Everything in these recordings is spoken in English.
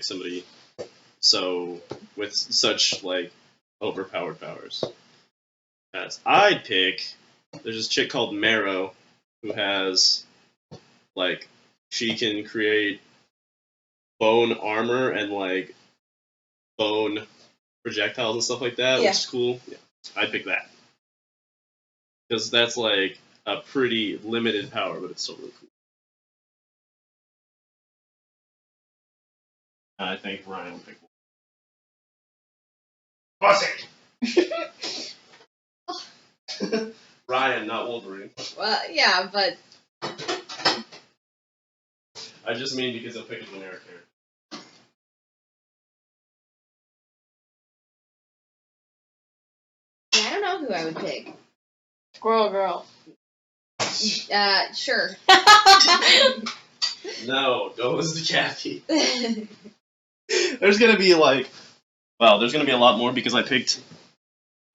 somebody so with such like overpowered powers. As I'd pick, there's this chick called Marrow who has like she can create bone armor and like bone projectiles and stuff like that, which is cool. Yeah, I'd pick that because that's like a pretty limited power, but it's still really cool. I think Ryan would pick Pussy! Ryan, not Wolverine. Well, yeah, but... I just mean because he'll pick a generic character. Yeah, I don't know who I would pick. Squirrel Girl. Sure. No, go as the Cathy. There's gonna be like, well, there's gonna be a lot more because I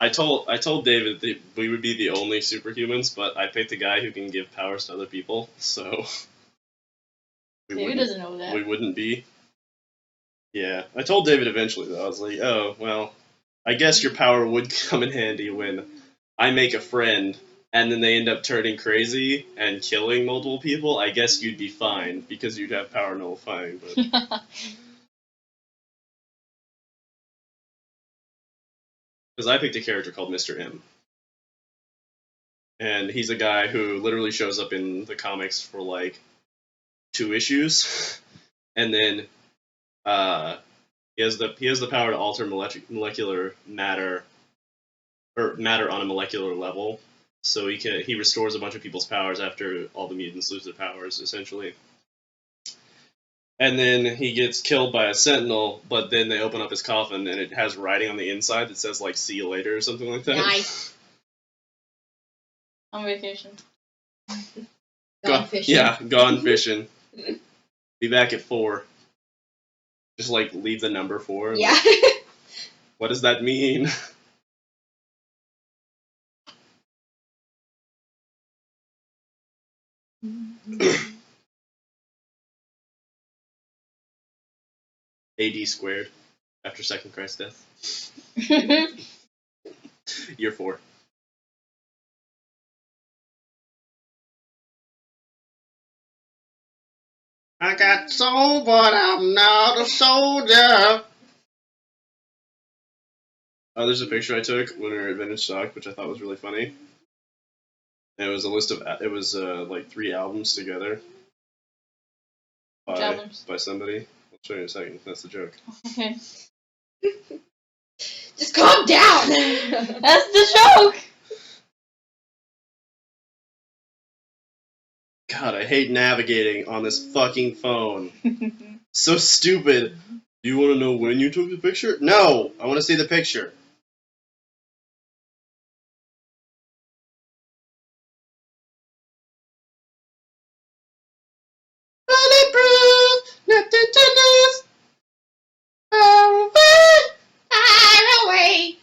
told David that we would be the only superhumans, but I picked a guy who can give powers to other people, so David doesn't know that. We wouldn't be. Yeah, I told David eventually though. I was like, oh well, I guess your power would come in handy when I make a friend and then they end up turning crazy and killing multiple people. I guess you'd be fine because you'd have power nullifying. But because I picked a character called Mr. M. And he's a guy who literally shows up in the comics for like 2 issues. And then he has the power to alter molecular matter, or matter on a molecular level. So he restores a bunch of people's powers after all the mutants lose their powers, essentially. And then he gets killed by a sentinel, but then they open up his coffin and it has writing on the inside that says like "See you later" or something like that. Nice. On vacation. Gone fishing. Yeah, gone fishing. Be back at 4. Just like leave the number 4. Yeah. What does that mean? AD squared after second Christ's death. Year 4. I got soul, but I'm not a soldier. Oh, there's a picture I took when we were at Vintage Stock, which I thought was really funny. And it was a list of, like 3 albums together by somebody. I'll show you in a second. That's the joke. Okay. Just calm down. That's the joke. God, I hate navigating on this fucking phone. So stupid. Do you want to know when you took the picture? No! I want to see the picture. Bulletproof! Nothing to lose! Far away! Far away.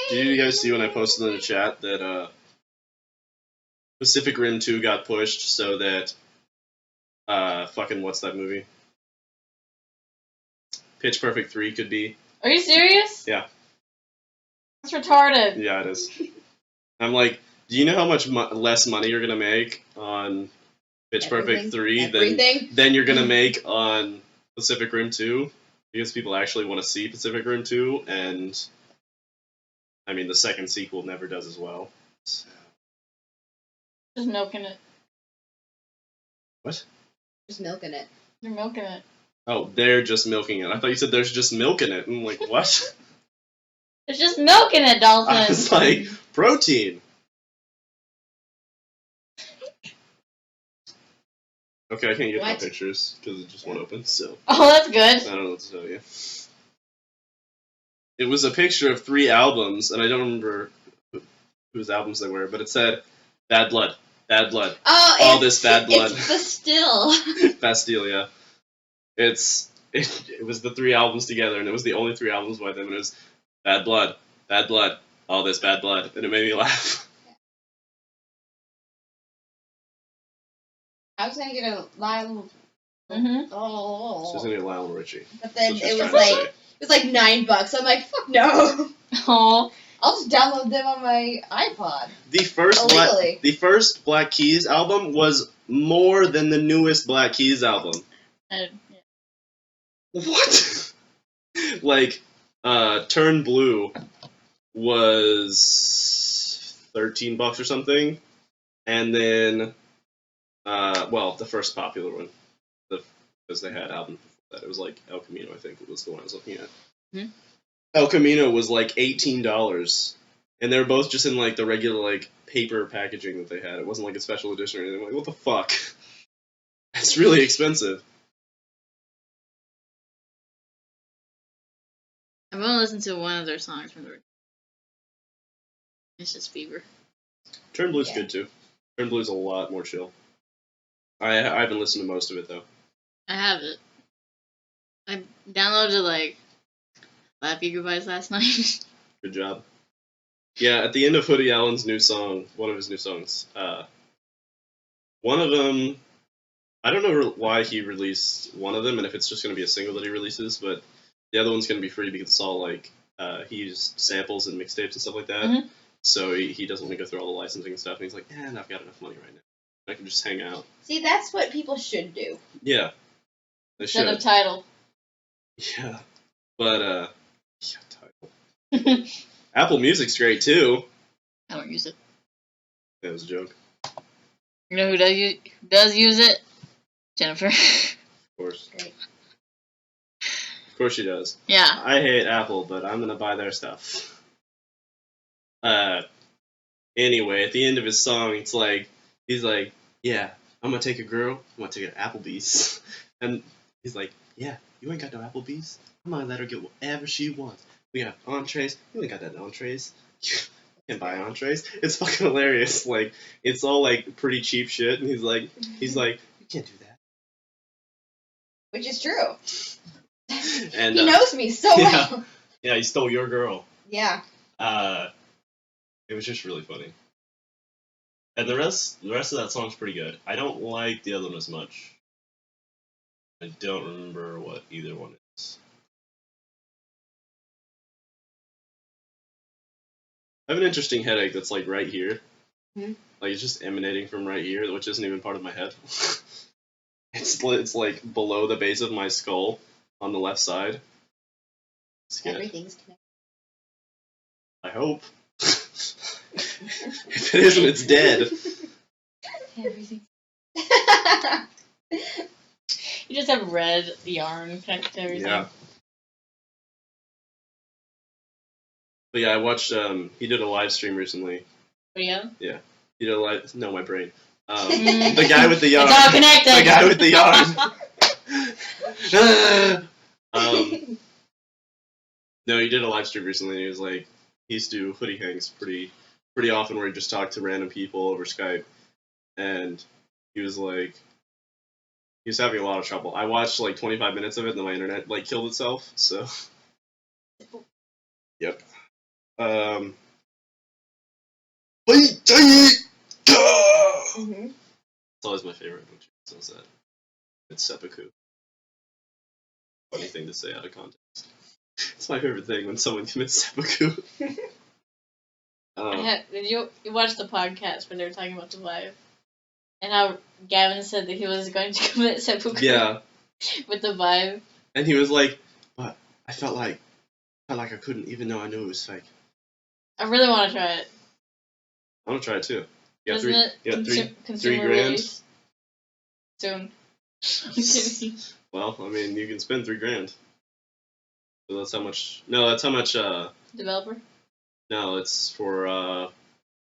Did you guys see when I posted in the chat that Pacific Rim 2 got pushed so that fucking what's that movie? Pitch Perfect 3 could be. Are you serious? Yeah. That's retarded. Yeah, it is. I'm like, do you know how much less money you're gonna make on Pitch Perfect 3 than you're gonna make on Pacific Rim 2? Because people actually want to see Pacific Rim 2, and I mean the second sequel never does as well. So. Just milking it. What? Just milking it. You're milking it. Oh, they're just milking it. I thought you said there's just milk in it. I'm like, what? It's just milking it, Dalton. I was like, protein. Okay, I can't get my pictures because it just won't open, so. Oh, that's good. I don't know what to tell you. It was a picture of 3 albums, and I don't remember whose albums they were, but it said, Bad Blood, Bad Blood. Oh, all this bad blood. It's the still. Bastille, yeah. It was the 3 albums together, and it was the only 3 albums by them, and it was Bad Blood, all this bad blood, and it made me laugh. I was gonna get a Mm-hmm. Oh. So it's gonna be Lionel Richie. But then That's what it she's was trying to like $9. I'm like, fuck no. Oh. I'll just download them on my iPod. The first Black Keys album was more than the newest Black Keys album. Yeah. What? Like, Turn Blue was $13 or something, and then, the first popular one, because they had albums before that. It was like El Camino, I think, was the one I was looking at. Hmm? El Camino was like $18, and they were both just in like the regular like paper packaging that they had. It wasn't like a special edition or anything. I'm like, what the fuck? It's really expensive. I've only listened to one of their songs from the. It's just Fever. Turn Blue's Yeah. good too. Turn Blue's a lot more chill. I haven't listened to most of it though. I have it. I downloaded like 5 gigabytes last night. Good job. Yeah, at the end of Hoodie Allen's new song, one of his new songs, one of them, I don't know why he released one of them and if it's just going to be a single that he releases, but the other one's going to be free because it's all like, he used samples and mixtapes and stuff like that. Mhm. So he doesn't want to go through all the licensing and stuff, and he's like, I've got enough money right now. I can just hang out. See, that's what people should do. Yeah. They Instead should. of Tidal. Yeah. But, Tidal. Apple Music's great too. I don't use it. That was a joke. You know who does use it? Jennifer. Of course. Great. Of course she does. Yeah. I hate Apple, but I'm gonna buy their stuff. Anyway, at the end of his song, it's like, he's like, yeah, I'm gonna take a girl, I'm gonna take her to Applebee's. And he's like, yeah, you ain't got no Applebee's? I'm gonna let her get whatever she wants. We got entrees, you ain't got that entrees. You can't buy entrees. It's fucking hilarious. Like, it's all like pretty cheap shit, and he's like, you can't do that. Which is true. And He knows me so well. yeah, he stole your girl. Yeah. It was just really funny. And the rest of that song's pretty good. I don't like the other one as much. I don't remember what either one is. I have an interesting headache that's like right here. Hmm? Like it's just emanating from right here, which isn't even part of my head. It's like below the base of my skull on the left side. It's good. Everything's connected. I hope. If it isn't, it's dead. Everything. You just have red yarn connected to everything. Yeah. But yeah, I watched. He did a live stream recently. What do you have? He did a live. No, my brain. Mm. The guy with the yarn. It's all connected. The guy with the yarn. No, he did a live stream recently. And he was like, he used to do hoodie hangs pretty often, where he just talked to random people over Skype, and he was like, he was having a lot of trouble. I watched like 25 minutes of it, and then my internet like killed itself. So, yep. Mhm. It's always my favorite when she says that. It's seppuku. Funny thing to say out of context. It's my favorite thing when someone commits seppuku. Did you watch the podcast when they were talking about the vibe? And how Gavin said that he was going to commit seppuku Yeah. with the vibe? And he was like, but I felt like I couldn't, even though I knew it was fake. I really want to try it. I want to try it too. You got Isn't it three consumer grand? release? Soon. I'm kidding. Well, I mean, you can spend $3,000. So that's how much. No, that's how much. Developer? No, it's for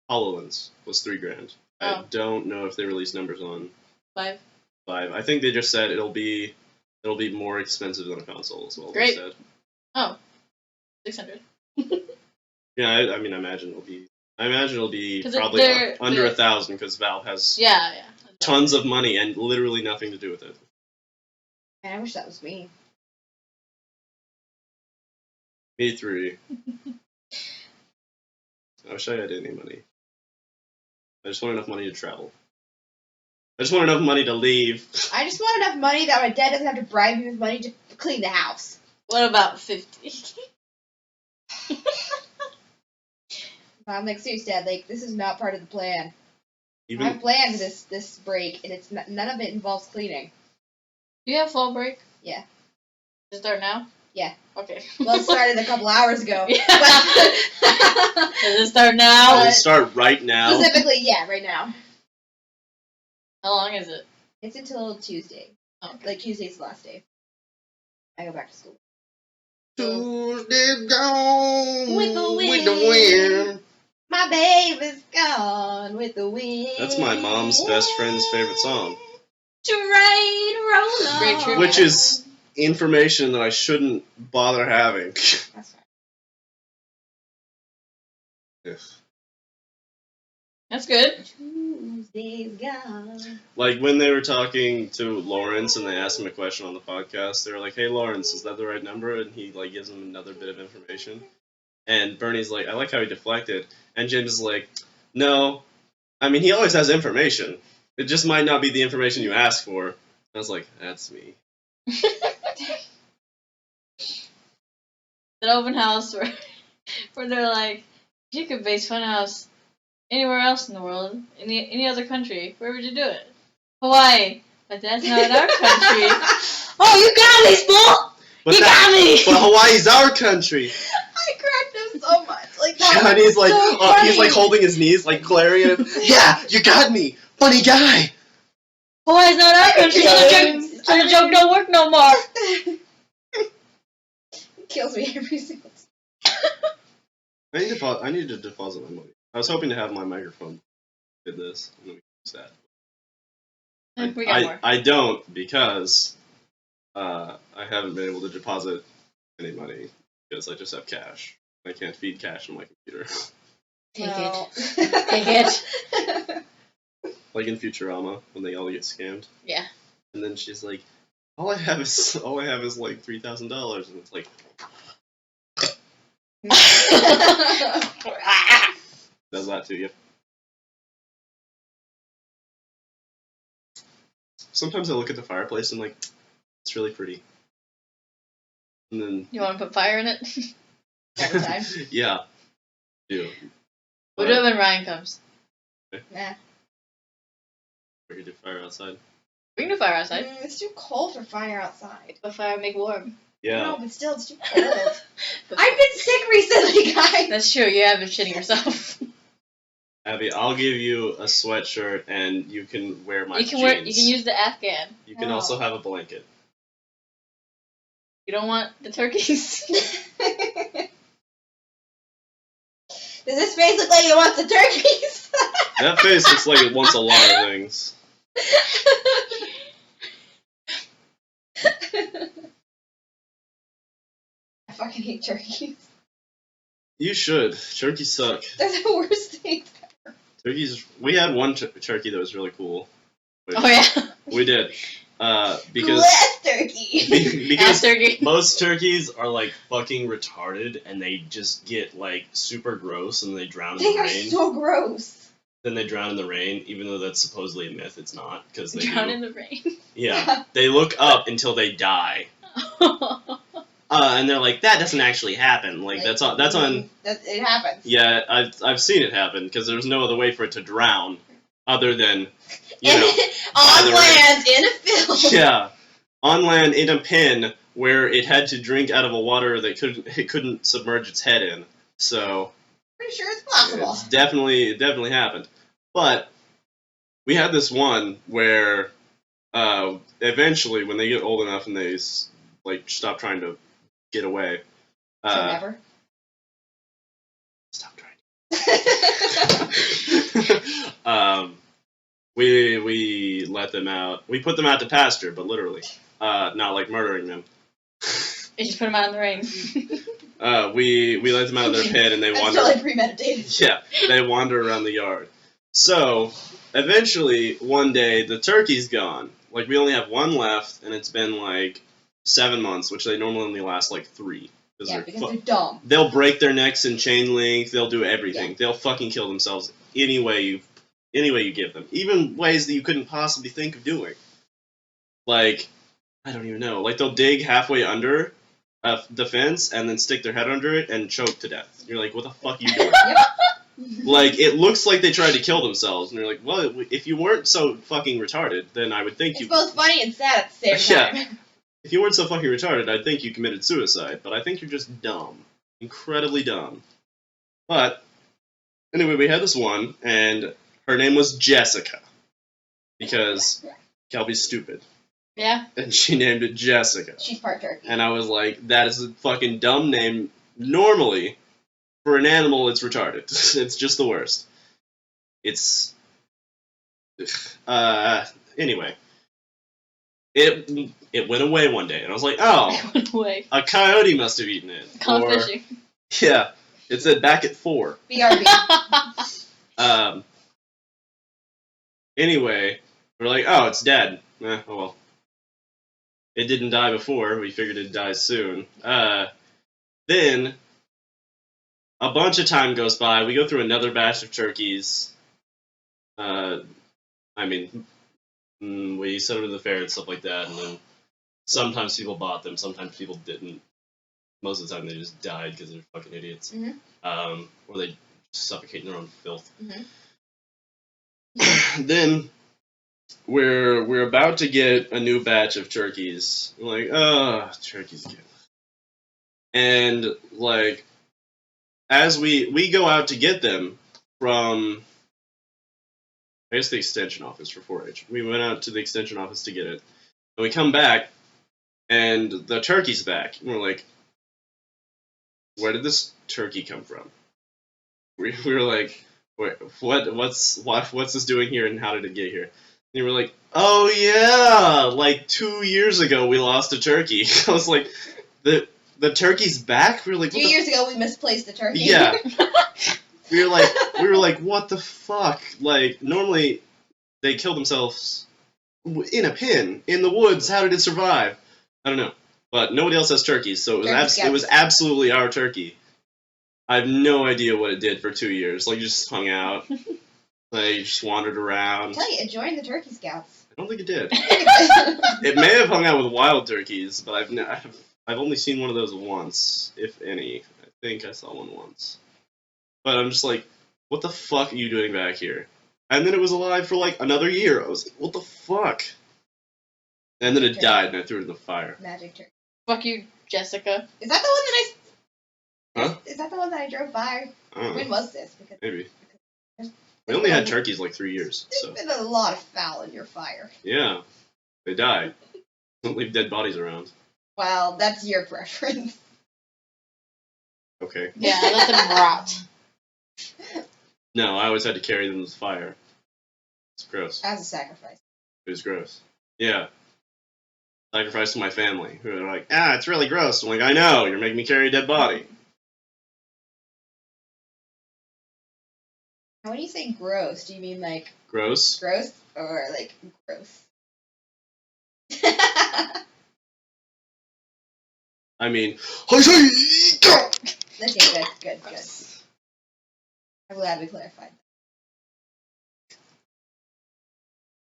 HoloLens was $3,000. I Oh. don't know if they released numbers on 5? 5. I think they just said it'll be more expensive than a console as well. Great. They said. Oh. 600. Yeah, I mean, I imagine it'll be 'Cause probably they're- under they're- 1,000 because Valve has Yeah. tons of money and literally nothing to do with it. Man, I wish that was me. Me 3. I wish I had any money. I just want enough money to travel. I just want enough money to leave. I just want enough money that my dad doesn't have to bribe me with money to clean the house. What about 50? I'm like, seriously, Dad, like, this is not part of the plan. I Even have planned this break, and it's none of it involves cleaning. Do you have fall break? Yeah. Does it start now? Yeah. Okay. Well, it started a couple hours ago. Yeah. But Does it start now? I'll start right now. specifically, yeah, right now. How long is it? It's until Tuesday. Oh, okay. Like, Tuesday's the last day. I go back to school. Tuesday's gone With the wind. My baby's gone with the wind. That's my mom's best friend's favorite song. Train roll on. Very true. Which is information that I shouldn't bother having. That's fine. Ugh. That's good. Tuesday's gone. Like when they were talking to Lawrence and they asked him a question on the podcast, they were like, "Hey Lawrence, is that the right number?" And he like gives them another bit of information. And Bernie's like, "I like how he deflected." And James is like, "No, I mean he always has information. It just might not be the information you ask for." I was like, "That's me." That open house where they're like, you could base Funhouse anywhere else in the world, any other country. Where would you do it? Hawaii. But that's not our country. Oh, you got me, Spool! But You got me! But Hawaii's our country. I cracked him so much. Like, that Yeah, and was he's like, so he's like funny. holding his knees, like glaring at him. Yeah, you got me, funny guy. Hawaii's not our country. So the joke don't work no more. It kills me every single time. I need to deposit my money. I was hoping to have my microphone did this, and then we can use that. We got more. I don't because I haven't been able to deposit any money because I just have cash. I can't feed cash on my computer. Take Well. it. Take it. Like in Futurama when they all get scammed. Yeah. And then she's like, all I have is like $3,000, and it's like does that to you. Sometimes I look at the fireplace and like, it's really pretty. And then You want to put fire in it? Every time. yeah, do. We'll do it when Ryan comes. Nah. We could do fire outside. We can do fire outside. It's too cold for fire outside. But fire make warm. Yeah. No, but still, it's too cold. But I've been sick recently, guys. that's true. You have been shitting yourself. Abby, I'll give you a sweatshirt and you can wear my You can jeans. You can use the Afghan. You can No. also have a blanket. You don't want the turkeys. Does this face look like it wants the turkeys? That face looks like it wants a lot of things. I fucking hate turkeys. You should. Turkeys suck. They're the worst things. Turkeys. We had one turkey that was really cool. Which Oh yeah. We did. Because Less turkey. because Ass turkey. most turkeys are like fucking retarded and they just get like super gross and they drown in They the are rain. so gross. Then they drown in the rain, even though that's supposedly a myth. It's not because they Drown do. in the rain. Yeah, they look up until they die. And they're like, that doesn't actually happen. Like that's on. It happens. Yeah, I've seen it happen because there's no other way for it to drown other than you know. On either land, in a field. Yeah, on land in a pen where it had to drink out of a water that it couldn't submerge its head in. So Pretty sure it's possible. it definitely happened. But we had this one where eventually, when they get old enough and they like stop trying to get away, So never. stop trying. We let them out. We put them out to pasture, but literally, not like murdering them. You just put them out in the rain. We let them out of their pen and they That's wander. totally premeditated. Yeah, they wander around the yard. So eventually, one day, the turkey's gone. Like we only have one left, and it's been like 7 months, which they normally only last like 3. Yeah, because they're dumb. They'll break their necks in chain link. They'll do everything. Yeah. They'll fucking kill themselves any way any way you give them, even ways that you couldn't possibly think of doing. Like, I don't even know. Like, they'll dig halfway under the fence and then stick their head under it and choke to death. You're like, what the fuck are you doing? Like, it looks like they tried to kill themselves, and you're like, well, if you weren't so fucking retarded, then I would think It's both funny and sad at the same time. Yeah. If you weren't so fucking retarded, I'd think you committed suicide, but I think you're just dumb. Incredibly dumb. But, anyway, we had this one, and her name was Jessica. Because Kelby's stupid. Yeah. And she named it Jessica. She's part turkey. And I was like, that is a fucking dumb name. Normally, for an animal, it's retarded. It's just the worst. It's... anyway. It went away one day, and I was like, oh, It went away. a coyote must have eaten it. Gone Or- fishing. Yeah, it said back at 4. BRB. Anyway, we're like, oh, it's dead. Oh well. It didn't die before. We figured it'd die soon. Then, a bunch of time goes by. We go through another batch of turkeys. We sent them to the fair and stuff like that, and then sometimes people bought them, sometimes people didn't. Most of the time they just died because they're fucking idiots. Mhm. Or they suffocate in their own filth. Mhm. Then we're about to get a new batch of turkeys. We're like, oh, turkeys again. And like, as we go out to get them from, I guess, the extension office for 4-H. We went out to the extension office to get it, and we come back, and the turkey's back. And we're like, where did this turkey come from? We were like, what's this doing here, and how did it get here? And they were like, oh yeah, like 2 years ago we lost a turkey. I was like, the turkey's back? We were like, 2 years ago we misplaced the turkey. Yeah. We were like, what the fuck? Like, normally they kill themselves in a pen in the woods. How did it survive? I don't know. But nobody else has turkeys, so it was absolutely our turkey. I have no idea what it did for 2 years. Like, it just hung out. Like, just wandered around. I tell you, it joined the Turkey Scouts. I don't think it did. It may have hung out with wild turkeys, but I've only seen one of those once, if any. I think I saw one once. But I'm just like, what the fuck are you doing back here? And then it was alive for like another year. I was like, what the fuck? And then it died, and I threw it in the fire. Magic turkey. Fuck you, Jessica. Is that the one that Huh? Is that the one that I drove by? I don't know. When was this? Because Maybe. We only had turkeys like 3 years, so. there's been a lot of foul in your fire. Yeah. They die. Don't leave dead bodies around. Well, that's your preference. Okay. Yeah, let them rot. No, I always had to carry them to the fire. It's gross. As a sacrifice. It was gross. Yeah. Sacrifice to my family, who are like, it's really gross. I'm like, I know, you're making me carry a dead body. Now, when you say gross, do you mean like Gross? gross or like gross? I mean, Okay, good. I'm glad we clarified.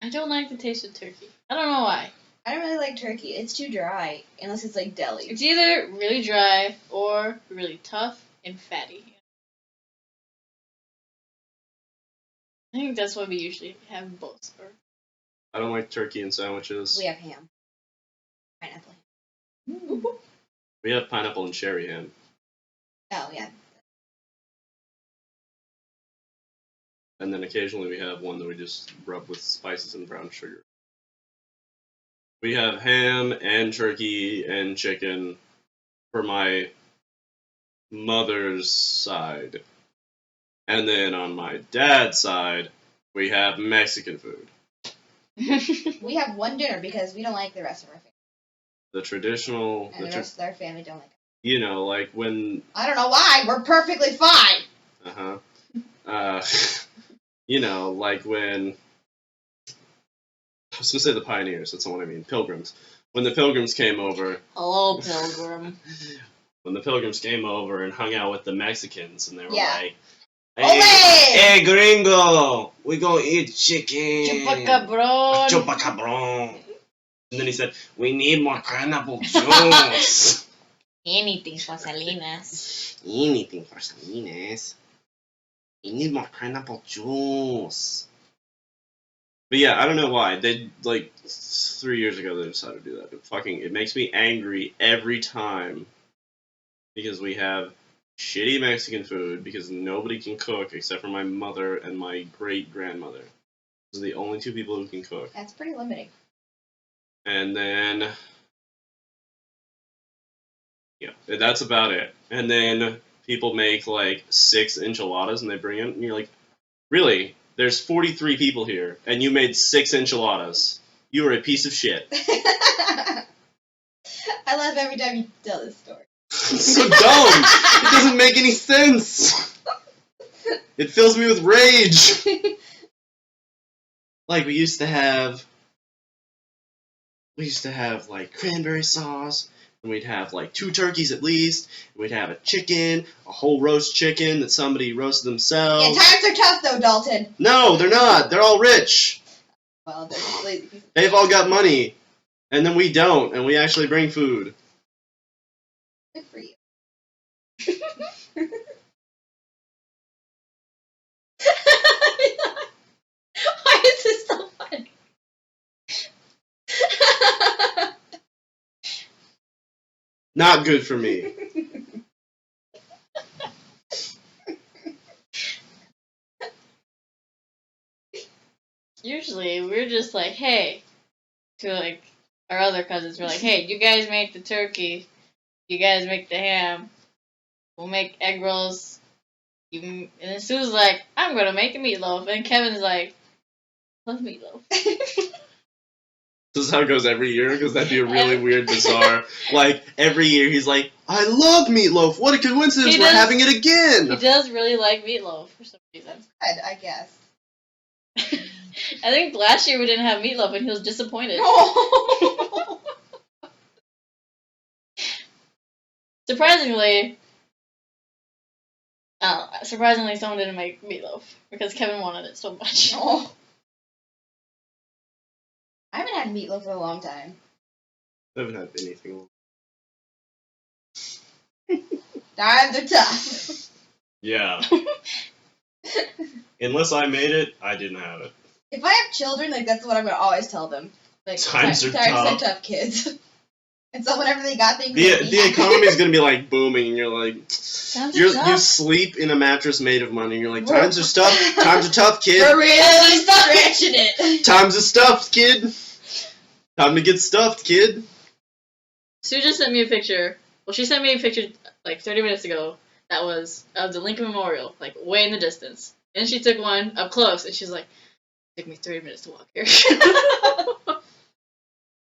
I don't like the taste of turkey. I don't know why. I don't really like turkey. It's too dry, unless it's like deli. It's either really dry or really tough and fatty. I think that's why we usually have both. I don't like turkey in sandwiches. We have ham. Pineapple. We have pineapple and cherry ham. Oh, yeah. And then occasionally we have one that we just rub with spices and brown sugar. We have ham and turkey and chicken for my mother's side. And then on my dad's side, we have Mexican food. We have one dinner because we don't like the rest of our family. The traditional... And the rest of our family don't like it. You know, like when... I don't know why. We're perfectly fine. You know, like when... I was going to say the pioneers, that's not what I mean. Pilgrims. When the pilgrims came over... Hello, pilgrim. When the pilgrims came over and hung out with the Mexicans, and they were Yeah. like, Hey, gringo! We gonna eat chicken. Chupacabron. Chupacabron. And then he said, we need more pineapple juice. Anything for Salinas. Anything for Salinas. We need more pineapple juice. But yeah, I don't know why. They, like, 3 years ago they decided to do that. It makes me angry every time. Because we have shitty Mexican food, because nobody can cook except for my mother and my great-grandmother. Those are the only two people who can cook. That's pretty limiting. And then... yeah, that's about it. And then people make, like, 6 enchiladas and they bring it, and you're like, really? There's 43 people here, and you made 6 enchiladas. You are a piece of shit. I laugh every time you tell this story. It's so dumb! It doesn't make any sense! It fills me with rage! Like, we used to have, like, cranberry sauce, and we'd have, like, 2 turkeys at least, and we'd have a chicken, a whole roast chicken that somebody roasted themselves. Yeah, times are tough though, Dalton. No, they're not! They're all rich! Well, they're just lazy. They've all got money, and then we don't, and we actually bring food. Good for you. Why is this so funny? Not good for me. Usually, we're just like, hey, to like our other cousins, we're like, hey, you guys make the turkey, you guys make the ham, we'll make egg rolls. And then Sue's like, I'm gonna make a meatloaf, and Kevin's like, love meatloaf. This is how it goes every year, because that'd be a really weird, bizarre... Like, every year he's like, I love meatloaf! What a coincidence, we're having it again! He does really like meatloaf for some reason. I guess. I think last year we didn't have meatloaf and he was disappointed. Oh. Surprisingly, someone didn't make meatloaf because Kevin wanted it so much. Oh. I haven't had meatloaf for a long time. I haven't had anything. Times are tough. Yeah. Unless I made it, I didn't have it. If I have children, like that's what I'm gonna always tell them. Like Times are tough. Tough kids. And so whenever they got things, the economy is gonna be like booming, and you're like, you tough. sleep in a mattress made of money, and you're like, times are tough. Times are tough, kid. For real, stretching it. Times are stuffed, kid. Time to get stuffed, kid. Sue just sent me a picture. Well, she sent me a picture like 30 minutes ago. That was of the Lincoln Memorial, like way in the distance. And she took one up close, and she's like, "It took me 30 minutes to walk here."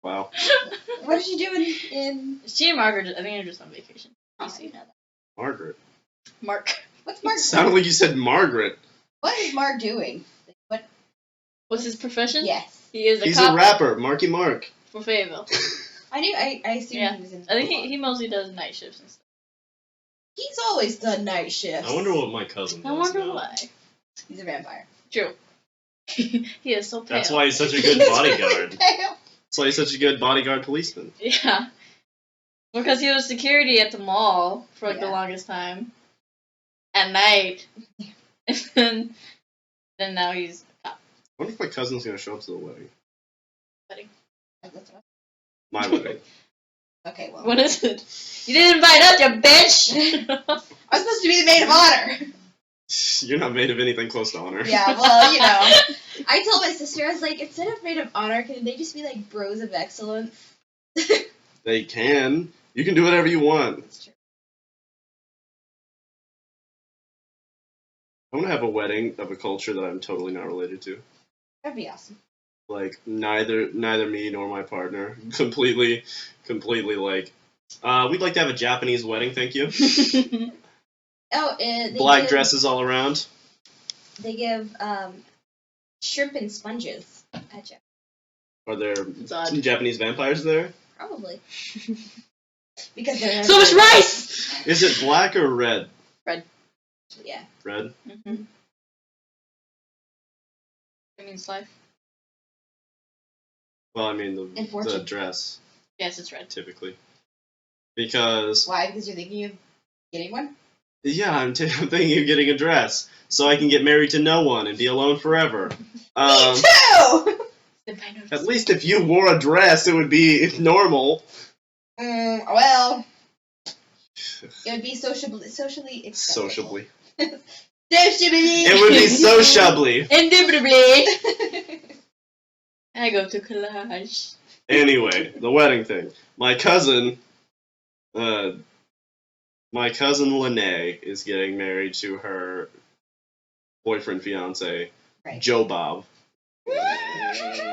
Wow. What is she doing in? She and Margaret, I think they're just on vacation. Oh, you know that. Margaret. Mark. What's Mark? It sounded like you said Margaret. What is Mark doing? What? What's his profession? Yes. He is a He's cop a rapper, Marky Mark. for Fayetteville. I knew. I assumed Yeah. he was in. I think he mostly does night shifts and stuff. He's always done night shifts. I wonder what my cousin does I wonder now. why. He's a vampire. True. He is so pale. That's why he's such a good bodyguard. He's really pale. That's why he's such a good bodyguard policeman. Yeah. Because he was security at the mall for like the Yeah. longest time. At night. And then now he's a cop. I wonder if my cousin's gonna show up to the wedding. That's what- My wedding. Okay, well. What is it? You didn't invite us, you bitch! I was supposed to be the maid of honor. You're not made of anything close to honor. Yeah, well, you know. I told my sister, I was like, instead of maid of honor, can they just be like bros of excellence? They can. You can do whatever you want. That's true. I want to have a wedding of a culture that I'm totally not related to. That'd be awesome. Like, neither me nor my partner. Completely like, we'd like to have a Japanese wedding, thank you. Oh, they Black give, dresses all around. They give shrimp and sponges at Japan. Are there odd. Japanese vampires there? Probably. Because they're So much rice! Is it black or red? Yeah. Red. Mm-hmm. It means life. Well, I mean And the fortune. dress Yes, it's red. typically. Because Why? Because you're thinking of getting one? yeah, I'm thinking of getting a dress so I can get married to no one and be alone forever. Me too! At least if you wore a dress, it would be normal. Well, it would be socially acceptable. Sociably. Sociably. It would be sociably. Indubitably. I go to collage. Anyway, the wedding thing. My cousin Lene is getting married to her boyfriend, fiance, Right. Joe Bob.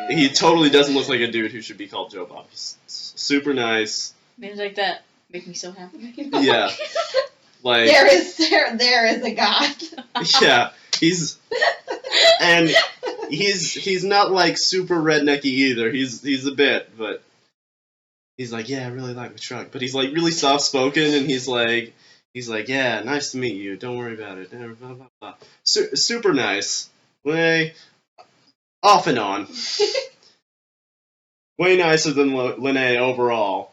He totally doesn't look like a dude who should be called Joe Bob. He's super nice. Names like that make me so happy. Yeah. Like there is a god. yeah, he's not like super rednecky either. He's a bit, but he's like, yeah, I really like my truck. But he's like really soft spoken, and he's like, yeah, nice to meet you. Don't worry about it. Blah, blah, blah. Super nice. Way off and on. Way nicer than Lene overall.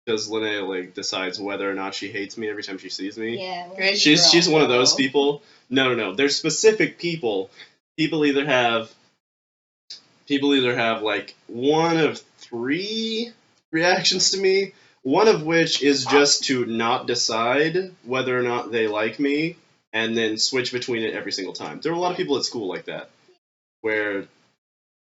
Because Lene like decides whether or not she hates me every time she sees me. Yeah. Great. She's one of those people. No. There's specific people. People either have like one of 3 reactions to me. One of which is just to not decide whether or not they like me, and then switch between it every single time. There were a lot of people at school like that, where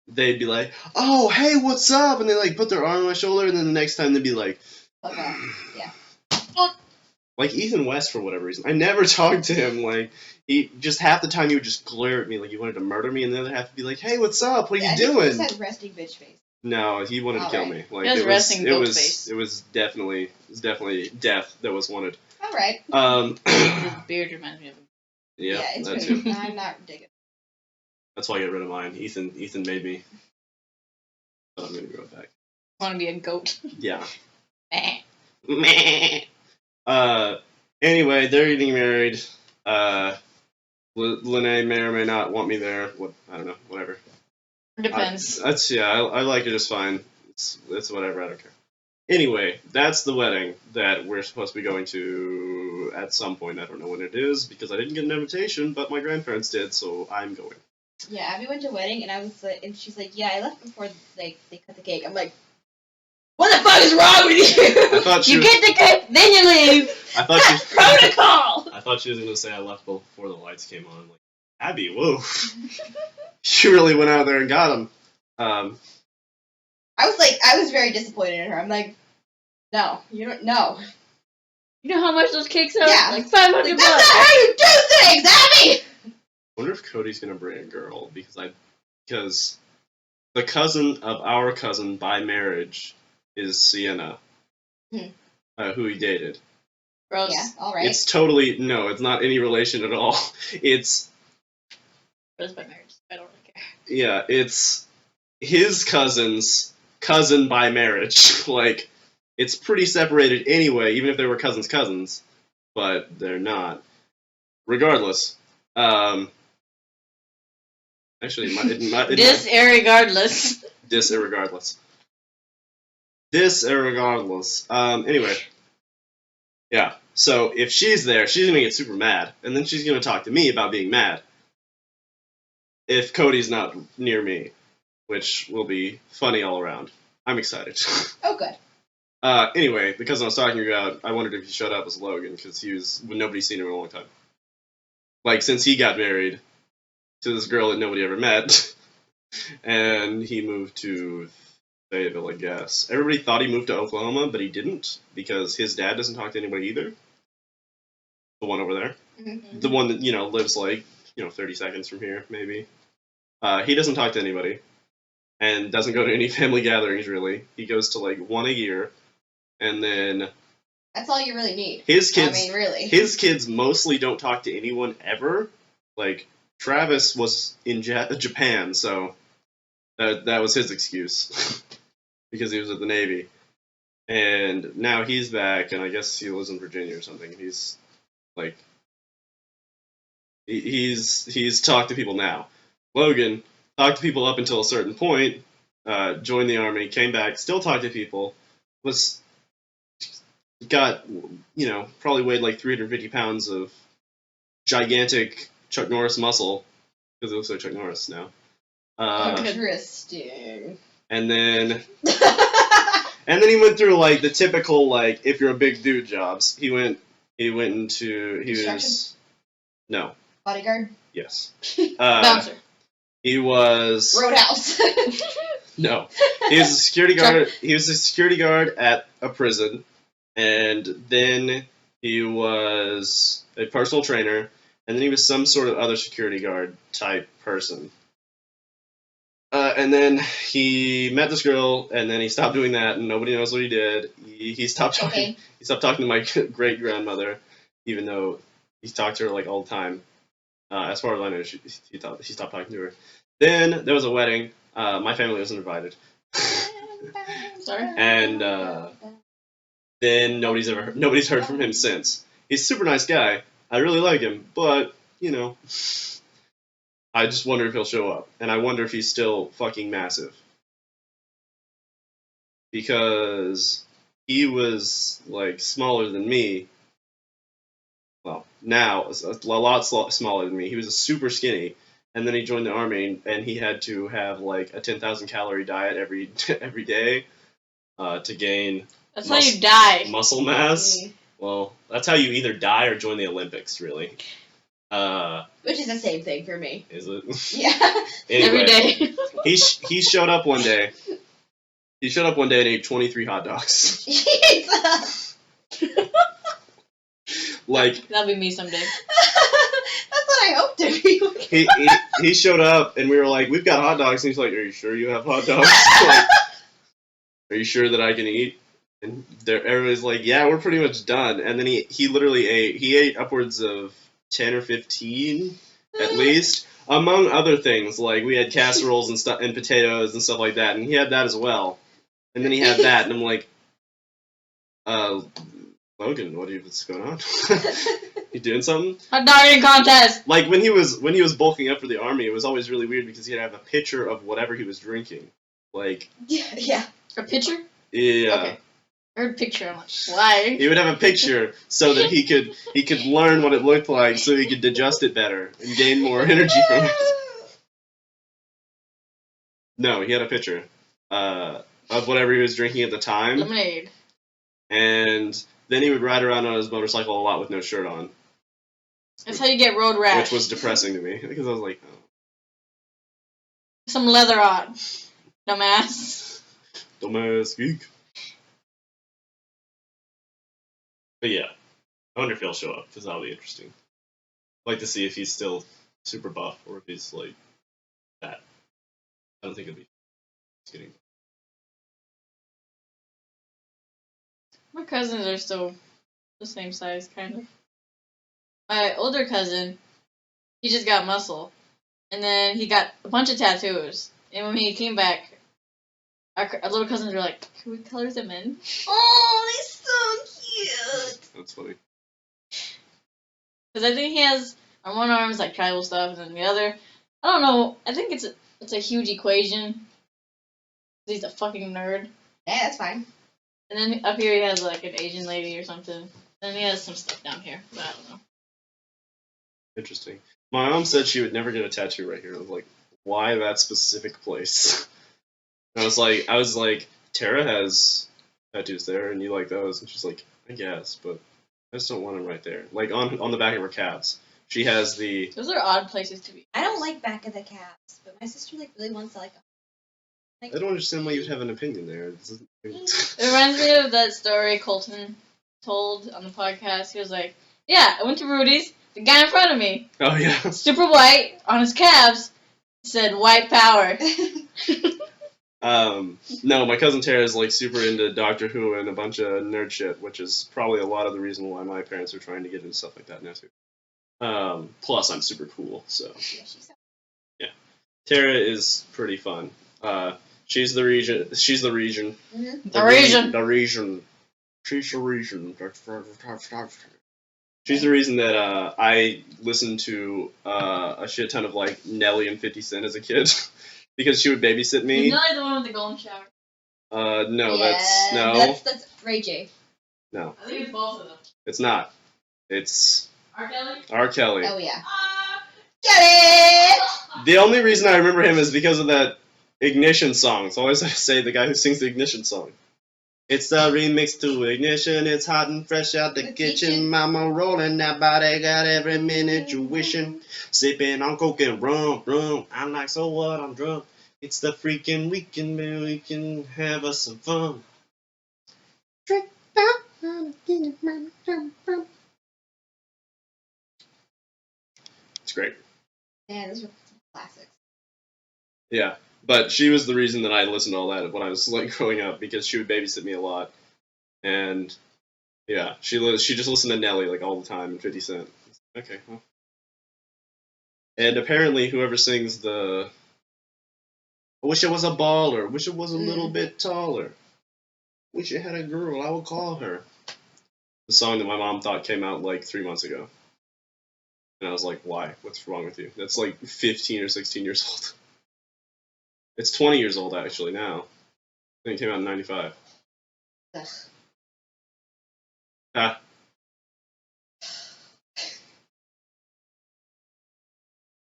they'd be like, "Oh, hey, what's up?" and they like put their arm on my shoulder, and then the next time they'd be like, Okay. Yeah. like Ethan West for whatever reason. I never talked to him. Like he just half the time he would just glare at me like he wanted to murder me, and the other half would be like, "Hey, what's up? What are you doing?" He just had resting bitch face. No, he wanted to kill me. Like He has resting goat face. it was definitely death that was wanted. All right. His beard reminds me of him. Yeah, it's that pretty. too. I'm not digging. That's why I get rid of mine. Ethan made me, but I'm gonna grow it back. Want to be a goat? Yeah. Eh. Meh. Anyway, they're getting married. Lene may or may not want me there. What I don't know. Whatever. Depends. I like it just fine. It's whatever. I don't care. Anyway, that's the wedding that we're supposed to be going to at some point. I don't know when it is because I didn't get an invitation, but my grandparents did, so I'm going. Yeah, Abby went to a wedding, and I was like, and she's like, "Yeah, I left before they cut the cake." I'm like, "What the fuck is wrong with you? I thought You get the cake, then you leave. I thought she Protocol." I thought she was gonna say I left before the lights came on. I'm like, Abby, whoa, she really went out there and got him. I was very disappointed in her. I'm like, no, you don't know. You know how much those cakes are? Yeah. Like 500 Like, bucks. that's not how you do things, Abby. I wonder if Cody's gonna bring a girl because the cousin of our cousin by marriage is Sienna, who he dated. Gross. Yeah, all right. It's totally no, it's not any relation at all. It's Gross by marriage. I don't really care. yeah, it's his cousin's cousin by marriage. Like it's pretty separated anyway, even if they were cousins, but they're not. Regardless, actually, Irregardless. Irregardless. Anyway, yeah. So if she's there, she's gonna get super mad, and then she's gonna talk to me about being mad. If Cody's not near me, which will be funny all around. I'm excited. Oh, good. Anyway, the cousin I was talking about, I wondered if he showed up as Logan, because nobody's seen him in a long time. Like, since he got married to this girl that nobody ever met, and he moved to Fayetteville, I guess. Everybody thought he moved to Oklahoma, but he didn't, because his dad doesn't talk to anybody either. The one over there. Mm-hmm. The one that, lives like, 30 seconds from here, maybe. He doesn't talk to anybody, and doesn't go to any family gatherings, really. He goes to, like, one a year, and then... That's all you really need. His kids... I mean, really. His kids mostly don't talk to anyone ever. Like, Travis was in Japan, so that was his excuse. Because he was at the Navy. And now he's back, and I guess he lives in Virginia or something. He's, like, He's talked to people now. Logan talked to people up until a certain point. Joined the army, came back, still talked to people. Got probably weighed like 350 pounds of gigantic Chuck Norris muscle because it looks like Chuck Norris now. Interesting. And then he went through like the typical like if you're a big dude jobs. He was no bodyguard. yes Bouncer. he was Roadhouse. no he was a security guard. He was a security guard at a prison, and then he was a personal trainer, and then he was some sort of other security guard type person. And then he met this girl, and then he stopped doing that, and nobody knows what he did. He stopped talking. Okay. He stopped talking to my great grandmother, even though he talked to her like all the time. As far as I know, he stopped talking to her. Then there was a wedding. My family wasn't invited. Sorry. And then nobody's heard from him since. He's a super nice guy. I really like him, but I just wonder if he'll show up, and I wonder if he's still fucking massive. Because he was, like, smaller than me. Well, now, a lot smaller than me. He was super skinny, and then he joined the army, and he had to have, like, a 10,000 calorie diet every day to gain... That's how you die. Muscle mass. Well, that's how you either die or join the Olympics, really. Which is the same thing for me. Is it? Yeah. Anyway, Every day. he showed up one day. He showed up one day and ate 23 hot dogs. Jesus. Like That'll be me someday. That's what I hoped to be. he showed up and we were like, "We've got hot dogs." And he's like, "Are you sure you have hot dogs? Like, are you sure that I can eat?" And everybody's like, "Yeah, we're pretty much done." And then he literally ate upwards of 10 or 15 at least, among other things. Like we had casseroles and stuff and potatoes and stuff like that, and he had that as well. And then he had that, and I'm like, Logan, what's going on? You doing something? Hot dog eating contest. Like when he was bulking up for the army, it was always really weird because he'd have a picture of whatever he was drinking. Like yeah. A picture? Yeah. Okay. I heard picture. I'm like, why? He would have a picture so that he could learn what it looked like, so he could digest it better and gain more energy from it. No, he had a picture of whatever he was drinking at the time. Lemonade. And then he would ride around on his motorcycle a lot with no shirt on. That's how you get road rash. Which was depressing to me because I was like, oh. Some leather on. Dumbass. Dumbass geek. But yeah, I wonder if he'll show up because that'll be interesting. I'd like to see if he's still super buff or if he's like that. I don't think it'll be. Just kidding. My cousins are still the same size, kind of. My older cousin, he just got muscle. And then he got a bunch of tattoos. And when he came back, our little cousins were like, "Can we color them in?" Oh, they're so cute. That's funny. Because I think he has, on one arm is like tribal stuff, and then the other, I don't know, I think it's a huge equation. He's a fucking nerd. Yeah, that's fine. And then up here he has like an Asian lady or something. And he has some stuff down here, but I don't know. Interesting. My mom said she would never get a tattoo right here. I was like, why that specific place? And I was like, Tara has tattoos there, and you like those? And she's like, I guess, but I just don't want them right there. Like on the back of her calves. She has the. Those are odd places to be. I don't like back of the calves, but my sister like really wants to like. I don't understand why you'd have an opinion there. It reminds me of that story Colton told on the podcast. He was like, "Yeah, I went to Rudy's. The guy in front of me, Oh yeah. super white, on his calves, said white power." No, my cousin Tara is like super into Doctor Who and a bunch of nerd shit, which is probably a lot of the reason why my parents are trying to get into stuff like that now too. Plus I'm super cool, so yeah. Tara is pretty fun. She's the region. She's the region. Mm-hmm. The region. The region. She's the region. She's the reason that I listened to a shit ton of like Nelly and 50 Cent as a kid because she would babysit me. Is Nelly the one with the golden shower? No, Yeah, that's Ray J. No. I think it's both of them. It's not. It's R. Kelly? R. Kelly. Oh yeah. Get it! The only reason I remember him is because of that Ignition song. So I always say the guy who sings the Ignition song. It's the remix to Ignition. It's hot and fresh out the kitchen. Mama rolling that body, got every minute you wishing. Sipping on coke and rum, rum. I'm like, so what? I'm drunk. It's the freaking weekend, man. We can have us some fun. It's great. Man, those are classics. Yeah, but she was the reason that I listened to all that when I was like growing up because she would babysit me a lot, and yeah, she just listened to Nelly like all the time and 50 Cent. Okay, well. And apparently, whoever sings the "I wish I was a baller, wish I was a little bit taller, wish I had a girl, I would call her," the song that my mom thought came out like 3 months ago, and I was like, "Why? What's wrong with you? That's like 15 or 16 years old." It's 20 years old actually now. I think it came out in '95. Ugh. Ah.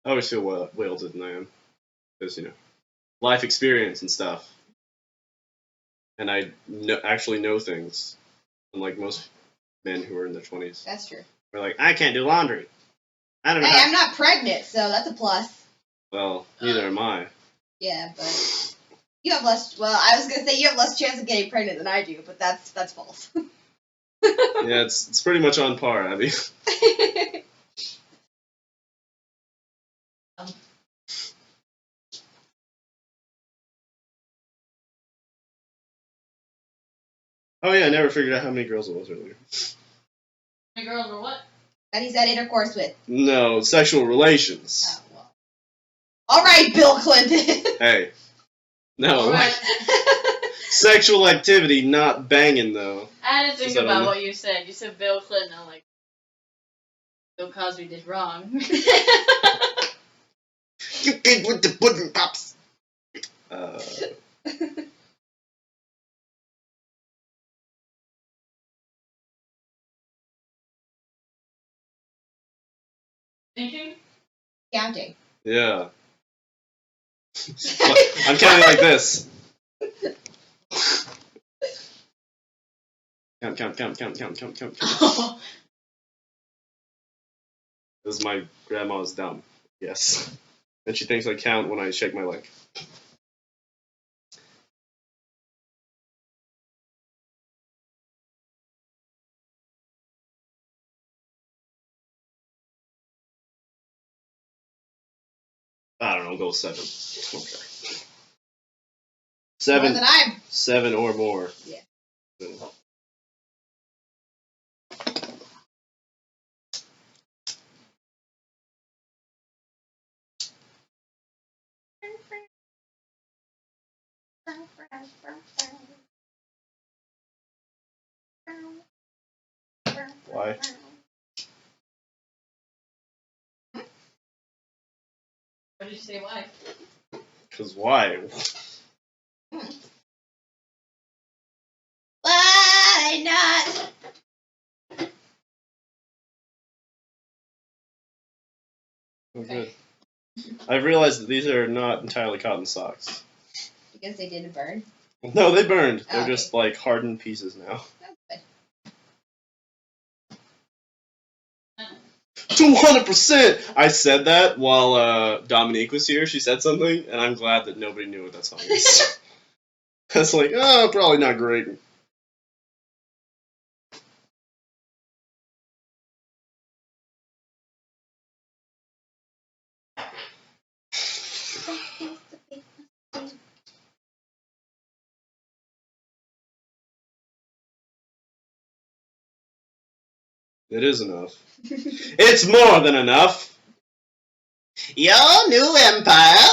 I always feel way older than I am. Because, life experience and stuff. And I actually know things. Unlike most men who are in their 20s. That's true. They're like, I can't do laundry. I don't know. Hey, I'm not pregnant, so that's a plus. Well, neither am I. Yeah, but you have less. Well, I was gonna say you have less chance of getting pregnant than I do, but that's false. Yeah, it's pretty much on par, Abby. Oh yeah, I never figured out how many girls it was earlier. How many girls were what? That he's had intercourse with. No, sexual relations. Oh, well. All right, Bill Clinton. Hey. No. All right. Sexual activity, not banging though. I had to think Is that about on what you said. You said Bill Clinton. I'm like, Bill Cosby did wrong. You get with the pudding pops. Thinking? Counting. Yeah. I'm counting like this. Count. Oh. This is my grandma's dumb. Yes. And she thinks I count when I shake my leg. I don't know, go 7. Okay. More than I. 7 or more. Yeah. Why? What did you say? Why? Because why? Why not? Oh, good. I've realized that these are not entirely cotton socks. Because they didn't burn. No, they burned. They're Okay. just like hardened pieces now. That's good. 200%! I said that while Dominique was here. She said something, and I'm glad that nobody knew what that song is. That's like, oh, probably not great. It is enough. It's more than enough. Your new empire?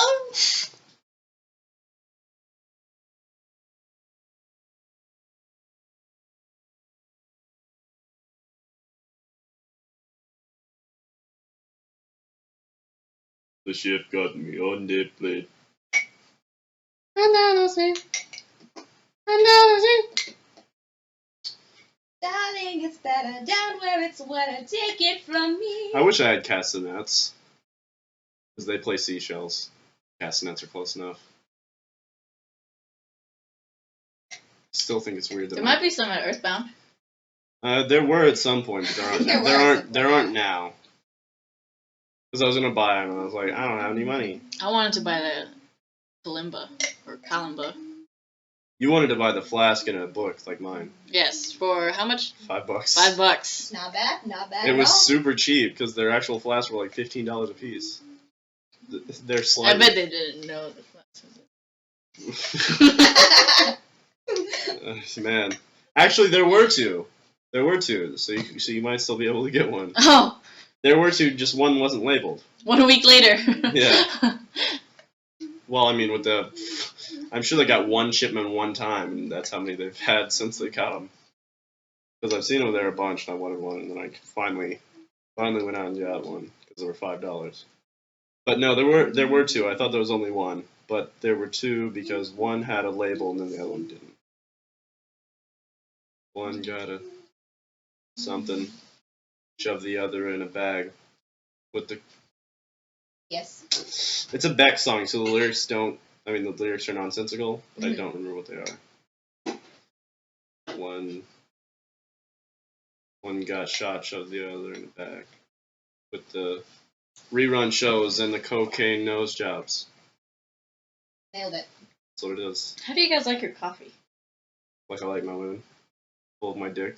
The ship got me on the plate. Darling, it's better down where it's wetter. Take it from me. I wish I had castanets. Because they play seashells. Castanets are close enough. Still think it's weird that There might be some at Earthbound. there were at some point, but there aren't now. Because I was gonna buy them, and I was like, I don't have any money. I wanted to buy the Kalimba or Kalimba. You wanted to buy the flask in a book like mine. Yes, for how much? $5. $5. Not bad, not bad. It at was all. super cheap because their actual flasks were like $15 a piece. They're I slightly. bet they didn't know the flask was Man, actually, there were two. There were two, so you might still be able to get one. Oh, There were two, just one wasn't labeled. 1 week later. Yeah. Well, I mean, I'm sure they got one shipment one time, and that's how many they've had since they got them. Because I've seen them there a bunch, and I wanted one, and then I finally went out and got one because they were $5. But no, there were two. I thought there was only one, but there were two because one had a label and then the other one didn't. One got a something, shoved the other in a bag with the. Yes. It's a Beck song, so the lyrics don't. I mean, the lyrics are nonsensical, but I don't remember what they are. One got shot, shoved the other in a bag. With the rerun shows and the cocaine nose jobs. Nailed it. That's what it is. How do you guys like your coffee? Like I like my women. Full of my dick.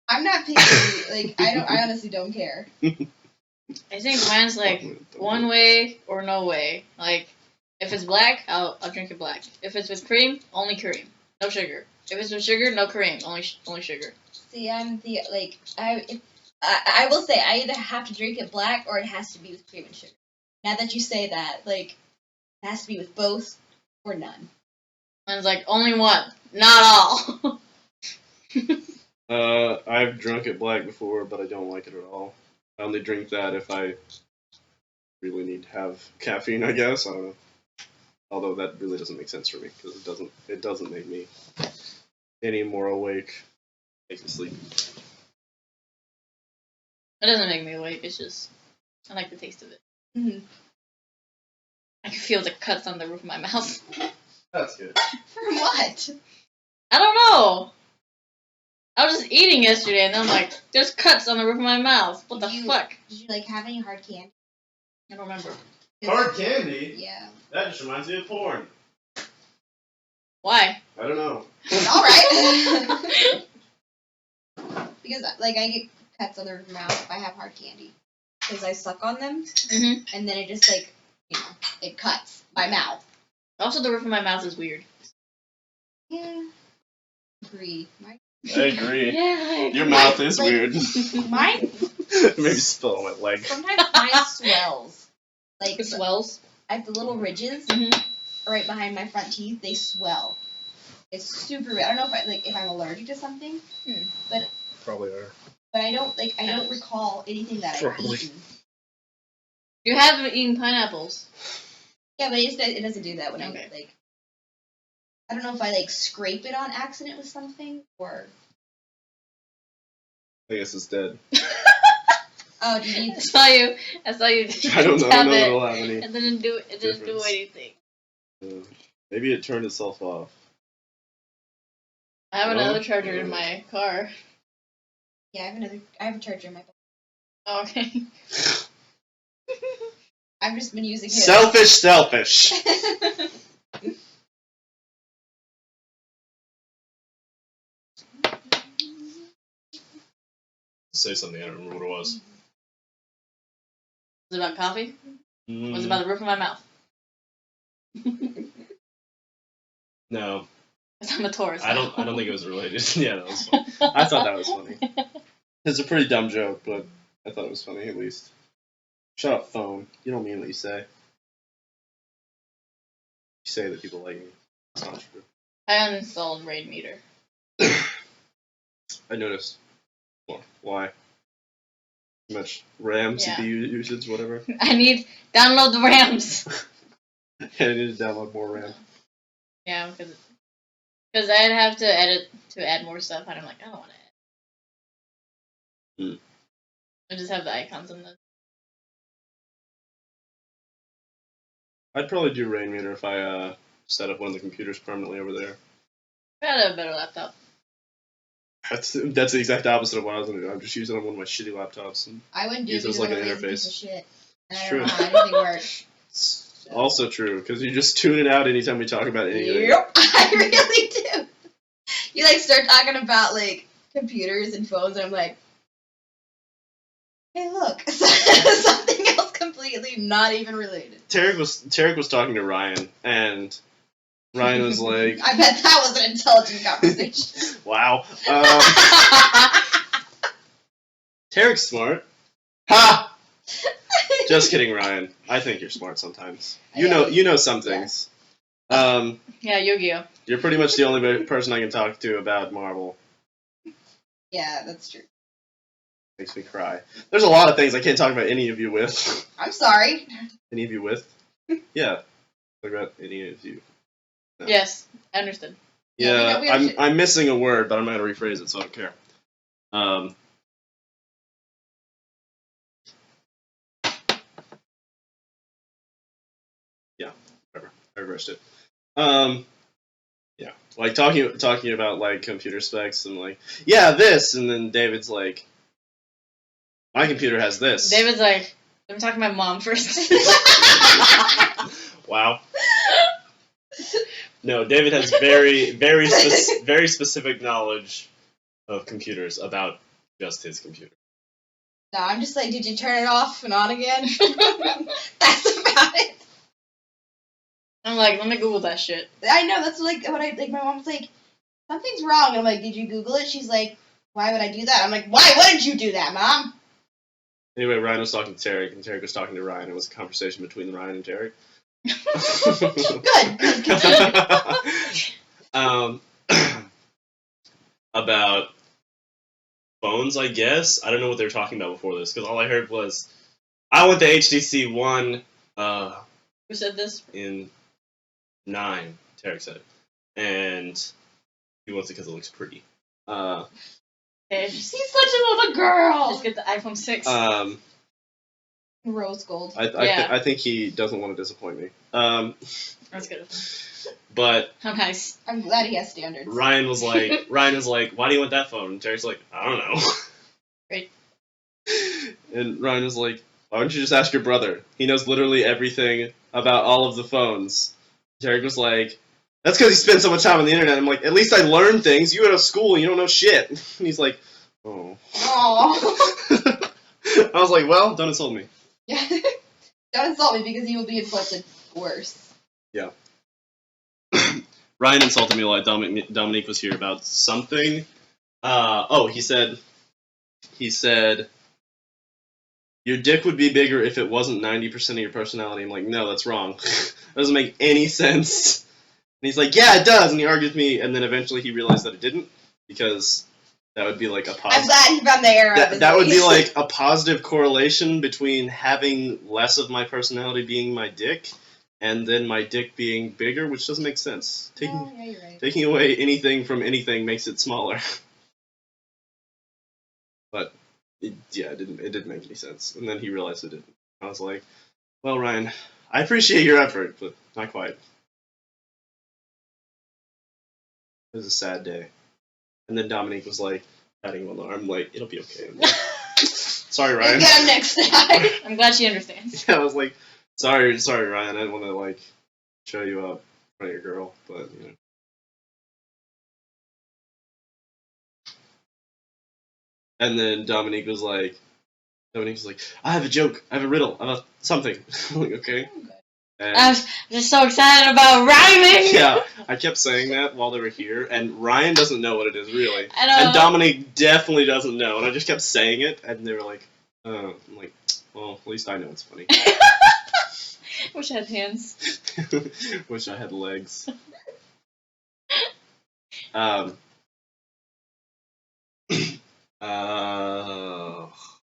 I'm not picky. Like I honestly don't care. I think mine's like one way or no way. Like, if it's black, I'll drink it black. If it's with cream, only cream, no sugar. If it's with sugar, no cream, only sugar. See, I'm the I will say I either have to drink it black or it has to be with cream and sugar. Now that you say that, like, it has to be with both or none. Mine's like only one, not all. I've drunk it black before, but I don't like it at all. I only drink that if I really need to have caffeine, I guess. I don't know. Although that really doesn't make sense for me because it doesn't make me any more awake. Makes me sleepy. It doesn't make me awake. It's just I like the taste of it. Mm-hmm. I can feel the cuts on the roof of my mouth. That's good. For what? I don't know. I was just eating yesterday, and then I'm like, there's cuts on the roof of my mouth. What the fuck? Did you like have any hard candy? I don't remember. Hard candy? Yeah. That just reminds me of porn. Why? I don't know. All right. Because like I get cuts on the roof of my mouth if I have hard candy, because I suck on them, and then it just like it cuts my mouth. Also, the roof of my mouth is weird. Yeah. Agree. I agree. Yeah. Your mouth is like- weird. Mine Maybe spill on my leg. sometimes mine swells. Like It swells. at the little ridges right behind my front teeth, they swell. It's super weird. I don't know if I'm allergic to something, Probably are. but I don't recall anything that I've Probably. eaten. You haven't eaten pineapples. Yeah, but it doesn't do that when Okay. I don't know if I scrape it on accident with something or. I guess it's dead. Oh, did you? I saw you. I don't know. I tap don't know if it, it'll have any. and then it didn't do difference. anything. Maybe it turned itself off. I have Well, another charger in my car. Yeah, I have a charger in my. Oh, okay. I've just been using his. Selfish. Say something. I don't remember what it was. Was it about coffee? Was it about the roof of my mouth? No, I'm a Taurus. I don't think it was related. Yeah, that was fun. I thought that was funny. It's a pretty dumb joke, but I thought it was funny at least. Shut up, phone. You don't mean what you say. You say that people like me. It's not true. I uninstalled Raid Meter. I noticed. Well, why? Too much RAM, Yeah. CPU usage, whatever. I need download the RAMs. I need to download more RAM. Yeah, because I'd have to edit to add more stuff, and I'm like, I don't want to add. I just have the icons in the. I'd probably do Rainmeter if I set up one of the computers permanently over there. I got a better laptop. That's the exact opposite of what I was gonna do. I'm just using it on one of my shitty laptops. And I wouldn't do it use it as because like I'm an a lazy interface. piece of shit. And It's I true. don't know how anything works. It's also true because you just tune it out anytime we talk about anything. Yep, I really do. You like start talking about like computers and phones, and I'm like, hey, look, something else completely not even related. Tarek was talking to Ryan, and Ryan was like, I bet that was an intelligent conversation. "Wow, Tarek's smart." Ha! Just kidding, Ryan. I think you're smart sometimes. You know some things. Yeah, Yu-Gi-Oh. You're pretty much the only person I can talk to about Marvel. Yeah, that's true. Makes me cry. There's a lot of things I can't talk about any of you with. I'm sorry. Any of you with? Yeah. Talk about any of you. No. Yes, I understood. Yeah, we have I'm missing a word, but I'm not gonna rephrase it, so I don't care. Yeah, whatever. I reversed it. Yeah, like talking about like computer specs and like, yeah, this, and then David's like, my computer has this. David's like, let me talk to my mom first. Wow. No, David has very specific knowledge of computers about just his computer. No, I'm just like, did you turn it off and on again? That's about it. I'm like, let me Google that shit. I know, that's like what I like. My mom's like, something's wrong. And I'm like, did you Google it? She's like, why would I do that? I'm like, why wouldn't you do that, Mom? Anyway, Ryan was talking to Tarek, and Tarek was talking to Ryan. It was a conversation between Ryan and Tarek. Good. About phones, I guess. I don't know what they were talking about before this, because all I heard was, I went to HTC One Who said this? in 9, Tarek said. And he wants it because it looks pretty. Okay, She's such a little girl. just get the iPhone 6. Rose gold. I think he doesn't want to disappoint me. That's good. But How nice. I'm glad he has standards. Ryan was like, why do you want that phone? And Tarek's like, I don't know. Right. And Ryan was like, why don't you just ask your brother? He knows literally everything about all of the phones. Tarek was like, that's because he spends so much time on the internet. I'm like, at least I learn things. You go to school and you don't know shit. And he's like, oh. Aww. I was like, well, don't insult me. Yeah. Don't insult me because you will be insulted worse. Yeah. Ryan insulted me while Dominique was here about something. He said, your dick would be bigger if it wasn't 90% of your personality. I'm like, no, that's wrong. That doesn't make any sense. And he's like, yeah, it does. And he argued with me, and then eventually he realized that it didn't, because that would be like a I'm positive. glad he found the error of his That would be ways. like a positive correlation between having less of my personality being my dick, and then my dick being bigger, which doesn't make sense. Oh, yeah, you're right. Taking away anything from anything makes it smaller. But it didn't make any sense. And then he realized it didn't. I was like, well, Ryan, I appreciate your effort, but not quite. It was a sad day. And then Dominique was like, patting him on the arm, like, it'll be okay. I'm like, sorry, Ryan. We'll get him next time. I'm glad she understands. Yeah, I was like, sorry, Ryan. I didn't want to like show you up in front of your girl, but you know. And then Dominique was like, I have a joke, I have a riddle about something. I'm like, okay. And I'm just so excited about rhyming. yeah, I kept saying that while they were here, and Ryan doesn't know what it is really, I know. and Dominique definitely doesn't know, and I just kept saying it, and they were like, oh, I'm like, well, at least I know it's funny. Wish I had hands. Wish I had legs.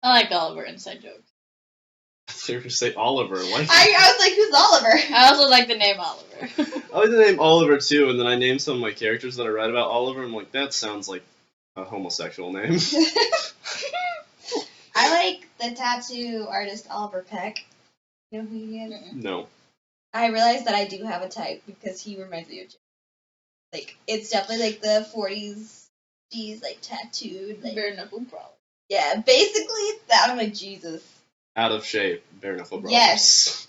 I like Oliver inside jokes. They were going to say Oliver. Like, I was like, who's Oliver? I also like the name Oliver. I like the name Oliver too, and then I named some of my characters that I write about Oliver. I'm like, that sounds like a homosexual name. I like the tattoo artist Oliver Peck. You know who he is? No. I realized that I do have a type because he reminds me of Jim. Like, it's definitely like the 40s, like tattooed. Like, Bare knuckle brawler. yeah, basically that. I'm like, Jesus. Out of shape, bare knuckle brawlers.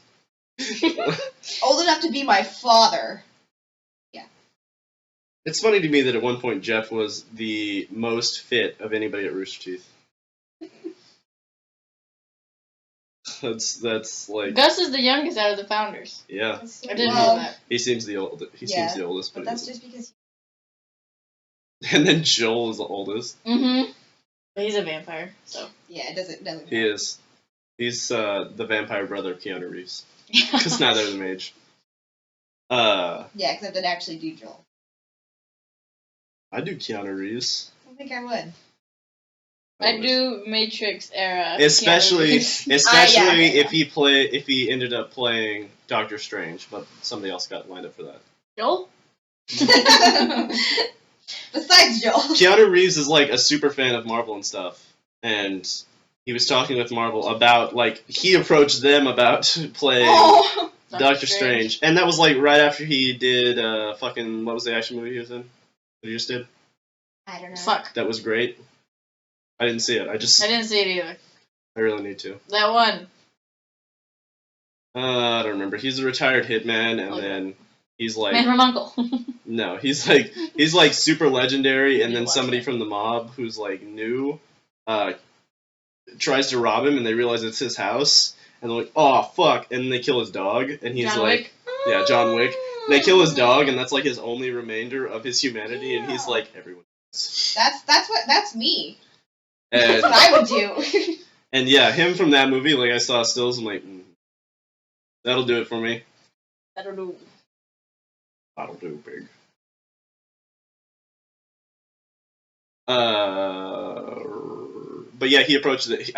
Yes. Old enough to be my father. It's funny to me that at one point Jeff was the most fit of anybody at Rooster Teeth. That's like, Gus is the youngest out of the founders. yeah. I didn't know that. He seems the old. He seems the oldest, But but that's just because. and then Joel is the oldest. Mm-hmm. But he's a vampire, so. Yeah, it doesn't. He is. He's the vampire brother of Keanu Reeves. Because neither of them age. Yeah, except I'd actually do Joel. I do Keanu Reeves. I don't think I would. I do Matrix era. Especially yeah. if he ended up playing Doctor Strange, but somebody else got lined up for that. Joel? Besides Joel. Keanu Reeves is like a super fan of Marvel and stuff, and he was talking with Marvel about, like, he approached them about playing Doctor Strange, and that was like right after he did fucking, what was the action movie he was in? That he just did? I don't know. Fuck. That was great. I didn't see it. I didn't see it either. I really need to. That one. I don't remember. He's a retired hitman, and then he's like, Man from Uncle. no, he's like super legendary, and You then watch somebody it. from the mob who's like new, tries to rob him, and they realize it's his house, and they're like, oh fuck, and they kill his dog, and he's John like, Wick? yeah, John Wick. They kill his dog, and that's like his only remainder of his humanity, and he's like, everyone. That's me. And, That's what I would do. and yeah, him from that movie, like I saw stills, I'm like, that'll do it for me. That'll do. That'll do, big. But yeah, I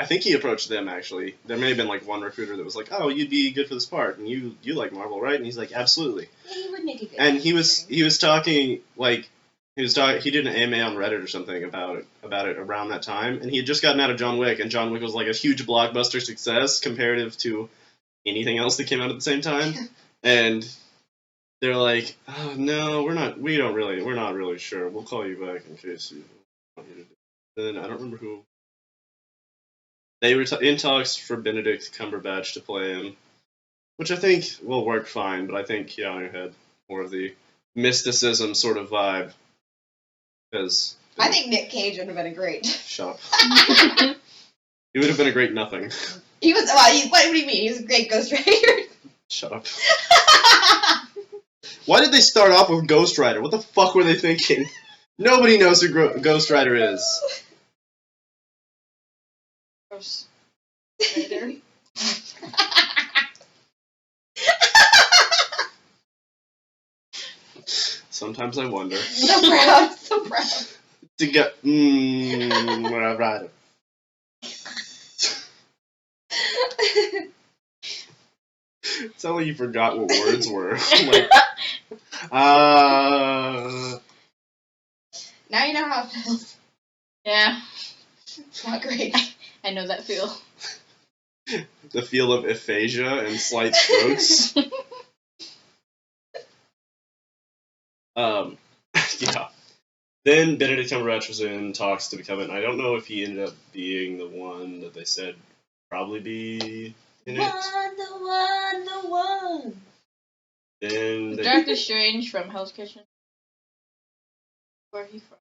think he approached them, actually. There may have been like one recruiter that was like, oh, you'd be good for this part, and you like Marvel, right? And he's like, absolutely. Yeah, he would make a good. And he was talking, like, he did an AMA on Reddit or something about it around that time, and he had just gotten out of John Wick, and John Wick was like a huge blockbuster success comparative to anything else that came out at the same time. And they're like, oh, no, we're not really sure. We'll call you back in case you want you to do it. Then I don't remember who. They were in talks for Benedict Cumberbatch to play him, which I think will work fine, but I think Keanu had more of the mysticism sort of vibe. Because I think Nick Cage would have been a great. Shut up. He would have been a great nothing. He was. Well, what do you mean? He was a great Ghost Rider. Shut up. Why did they start off with Ghost Rider? What the fuck were they thinking? Nobody knows who Ghost Rider is. Ghost Rider. Sometimes I wonder. So proud. So proud. To get Rider. It sounded like you forgot what words were. Like, Now you know how it feels. Yeah. It's not great. I know that feel. the feel of aphasia and slight strokes. Yeah. Then Benedict Cumberbatch was in talks to become it, and I don't know if he ended up being the one that they said probably be in it. The one. Then Doctor Strange from Hell's Kitchen. Where he from?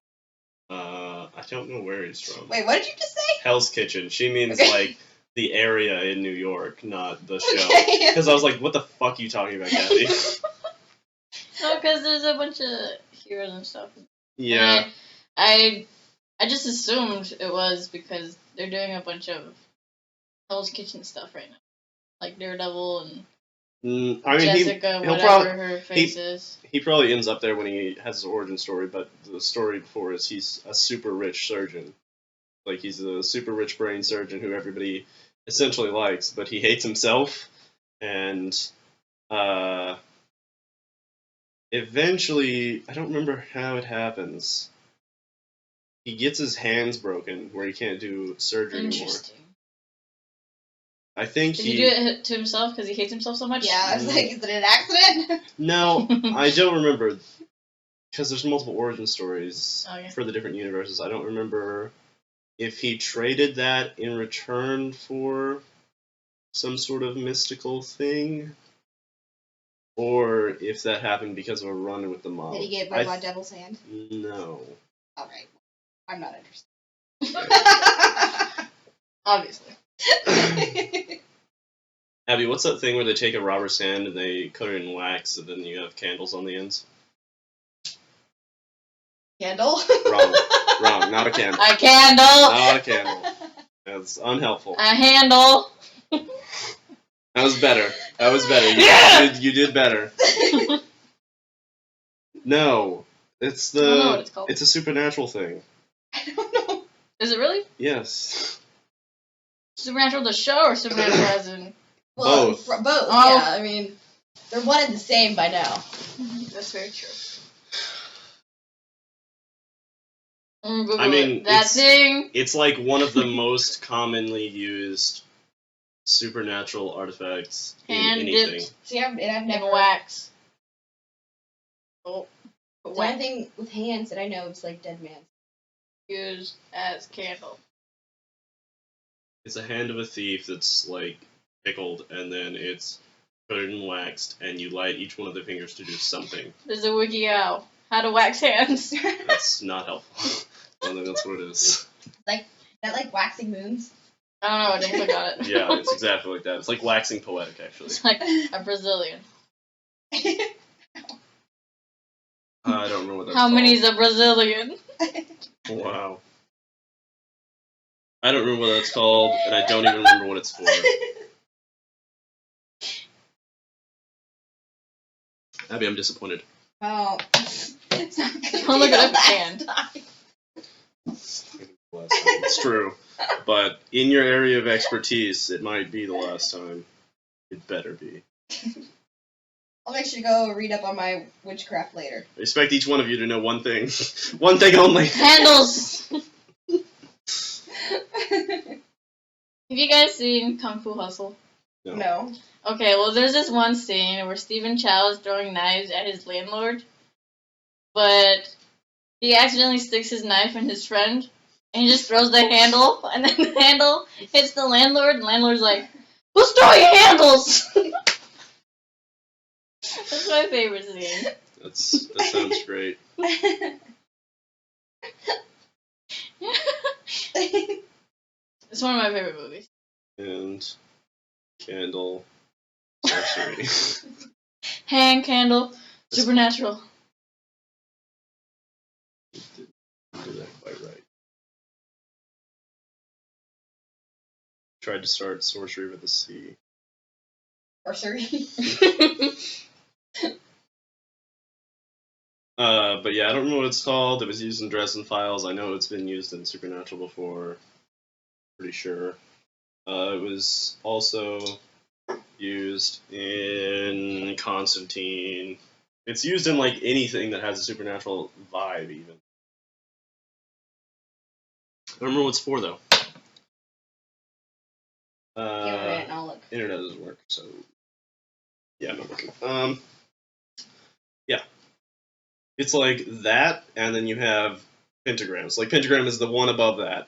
I don't know where he's from. Wait, what did you just say? Hell's Kitchen. She means like the area in New York, not the show. Okay. Because I was like, what the fuck are you talking about, Cathy? No, because there's a bunch of heroes and stuff. Yeah. And I just assumed it was because they're doing a bunch of Hell's Kitchen stuff right now. Like Daredevil and I mean, Jessica, he'll whatever her face is. He probably ends up there when he has his origin story, but the story before is he's a super rich surgeon. Like, he's a super rich brain surgeon who everybody essentially likes, but he hates himself, and eventually, I don't remember how it happens. He gets his hands broken where he can't do surgery anymore. Interesting. I think Did he do it to himself because he hates himself so much? Yeah, I was like, is it an accident? No, I don't remember. Because there's multiple origin stories Okay. for the different universes. I don't remember if he traded that in return for some sort of mystical thing, or if that happened because of a run with the mob. Did he get Robot Devil's hand? No. Alright. I'm not interested. Obviously. Abbey, what's that thing where they take a robber's hand and they coat it in wax and then you have candles on the ends? Candle? Wrong. Wrong. Not a candle. A candle! Not a candle. That's unhelpful. A handle! That was better. That was better. You did better. No. It's I don't know what it's called. It's a supernatural thing. I don't know. Is it really? Yes. Supernatural the show or Supernatural as in? Well, Both. Both, Oh. yeah. I mean, they're one and the same by now. That's very true. I mean, that thing. It's like one of the most commonly used supernatural artifacts in Hand anything. dipped. See, I've never In wax. Oh. The only thing with hands that I know is like Dead Man. Used as candle. It's a hand of a thief that's like pickled, and then it's coated and waxed, and you light each one of the fingers to do something. There's a wiki out. How to wax hands. That's not helpful. I don't think that's what it is. That like waxing moons? I don't know. I didn't click on it. Yeah, it's exactly like that. It's like waxing poetic, actually. It's like a Brazilian. I don't remember what that's How called. many's a Brazilian? Wow. I don't remember what that's called, and I don't even remember what it's for. Abbey, I'm disappointed. Oh, it's not gonna Don't look be it the up last again. time. It's true. But in your area of expertise, it might be the last time. It better be. I'll make sure to go read up on my witchcraft later. I expect each one of you to know one thing. One thing only. Handles! Have you guys seen Kung Fu Hustle? No. Okay, well, there's this one scene where Stephen Chow is throwing knives at his landlord, but he accidentally sticks his knife in his friend, and he just throws the handle, and then the handle hits the landlord, and the landlord's like, "Who's throwing handles?" That's my favorite scene. That sounds great. It's one of my favorite movies. And candle sorcery. Hand, candle, supernatural. Didn't do that quite right. Tried to start sorcery with a C. Or sorry. But yeah, I don't remember what it's called. It was used in Dresden Files. I know it's been used in Supernatural before. Pretty sure. It was also used in Constantine. It's used in like anything that has a supernatural vibe, even. I don't remember what it's for though. Internet, and I'll look. Internet doesn't work, so yeah, I'm not looking. Yeah. It's like that, and then you have pentagrams. Like, pentagram is the one above that.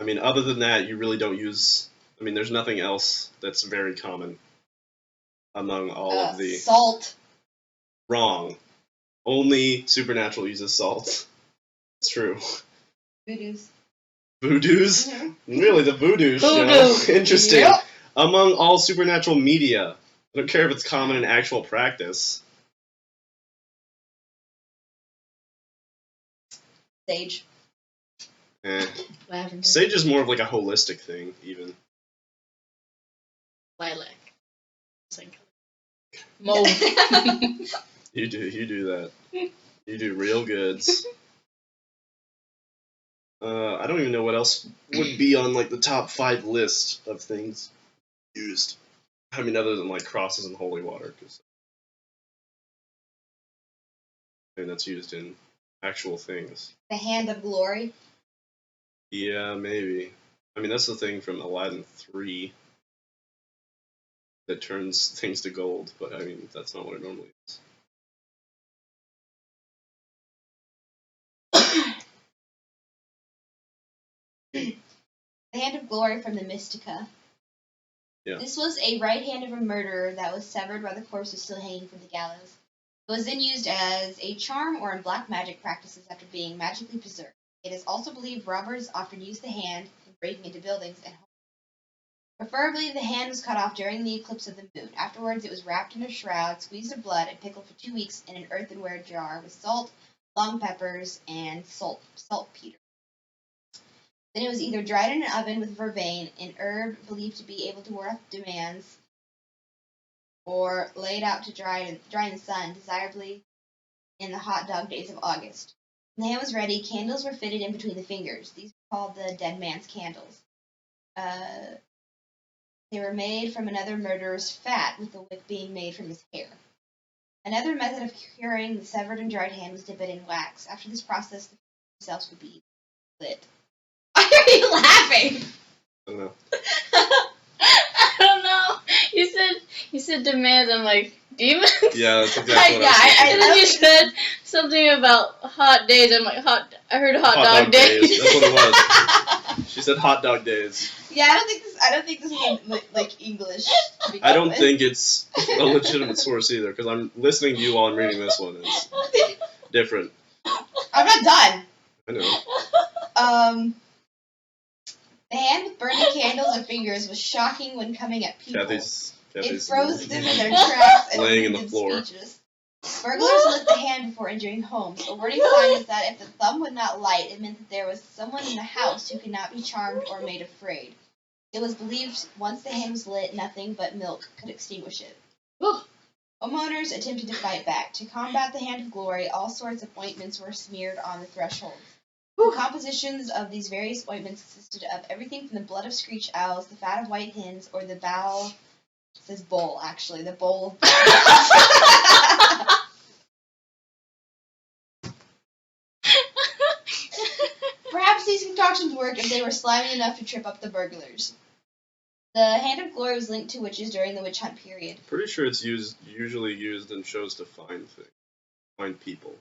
I mean, other than that, you really don't use... I mean, there's nothing else that's very common among all of the... Salt. Wrong. Only Supernatural uses salt. It's true. Voodoos. Voodoos? Mm-hmm. Really, the voodoo Voodoo. show? Interesting. Yep. Among all Supernatural media. I don't care if it's common in actual practice. Sage. Eh. Lavender. Sage is more of like a holistic thing, even. Lilac. Mauve. You do that. You do real goods. I don't even know what else would be on like the top 5 list of things used. I mean, other than like crosses and holy water, because I mean that's used in actual things. The Hand of Glory. Yeah, maybe. I mean, that's the thing from Aladdin 3 that turns things to gold, but I mean, that's not what it normally is. The Hand of Glory from the Mystica. Yeah. This was a right hand of a murderer that was severed while the corpse was still hanging from the gallows. It was then used as a charm or in black magic practices after being magically preserved. It is also believed robbers often used the hand in breaking into buildings and homes. Preferably, the hand was cut off during the eclipse of the moon. Afterwards, it was wrapped in a shroud, squeezed of blood, and pickled for 2 weeks in an earthenware jar with salt, long peppers, and saltpeter. Then it was either dried in an oven with vervain, an herb believed to be able to ward off demands, or laid out to dry in the sun, desirably in the hot dog days of August. When the hand was ready, candles were fitted in between the fingers. These were called the dead man's candles. They were made from another murderer's fat, with the wick being made from his hair. Another method of curing the severed and dried hand was dip it in wax. After this process, the fingers themselves would be lit. Why are you laughing? I don't know. I don't know. You said demands. I'm like demons. Yeah, that's exactly what I was And then you said something about hot days. I'm like I heard hot dog days. That's what it was. She said hot dog days. Yeah, I don't think this is like English. I don't think it's a legitimate source either, because I'm listening to you while I'm reading this one. It's different. I'm not done. I know. The hand with burning candles or fingers was shocking when coming at people. Cathy's it froze them in their tracks and laying in the them floor. Speechless. Burglars lit the hand before entering homes. A wording sign is that if the thumb would not light, it meant that there was someone in the house who could not be charmed or made afraid. It was believed once the hand was lit, nothing but milk could extinguish it. Homeowners attempted to fight back. To combat the Hand of Glory, all sorts of ointments were smeared on the thresholds. The compositions of these various ointments consisted of everything from the blood of screech owls, the fat of white hens, or the bowel. It says bowl, actually. The bowl. Perhaps these concoctions worked if they were slimy enough to trip up the burglars. The Hand of Glory was linked to witches during the witch hunt period. Pretty sure it's usually used in shows to find people.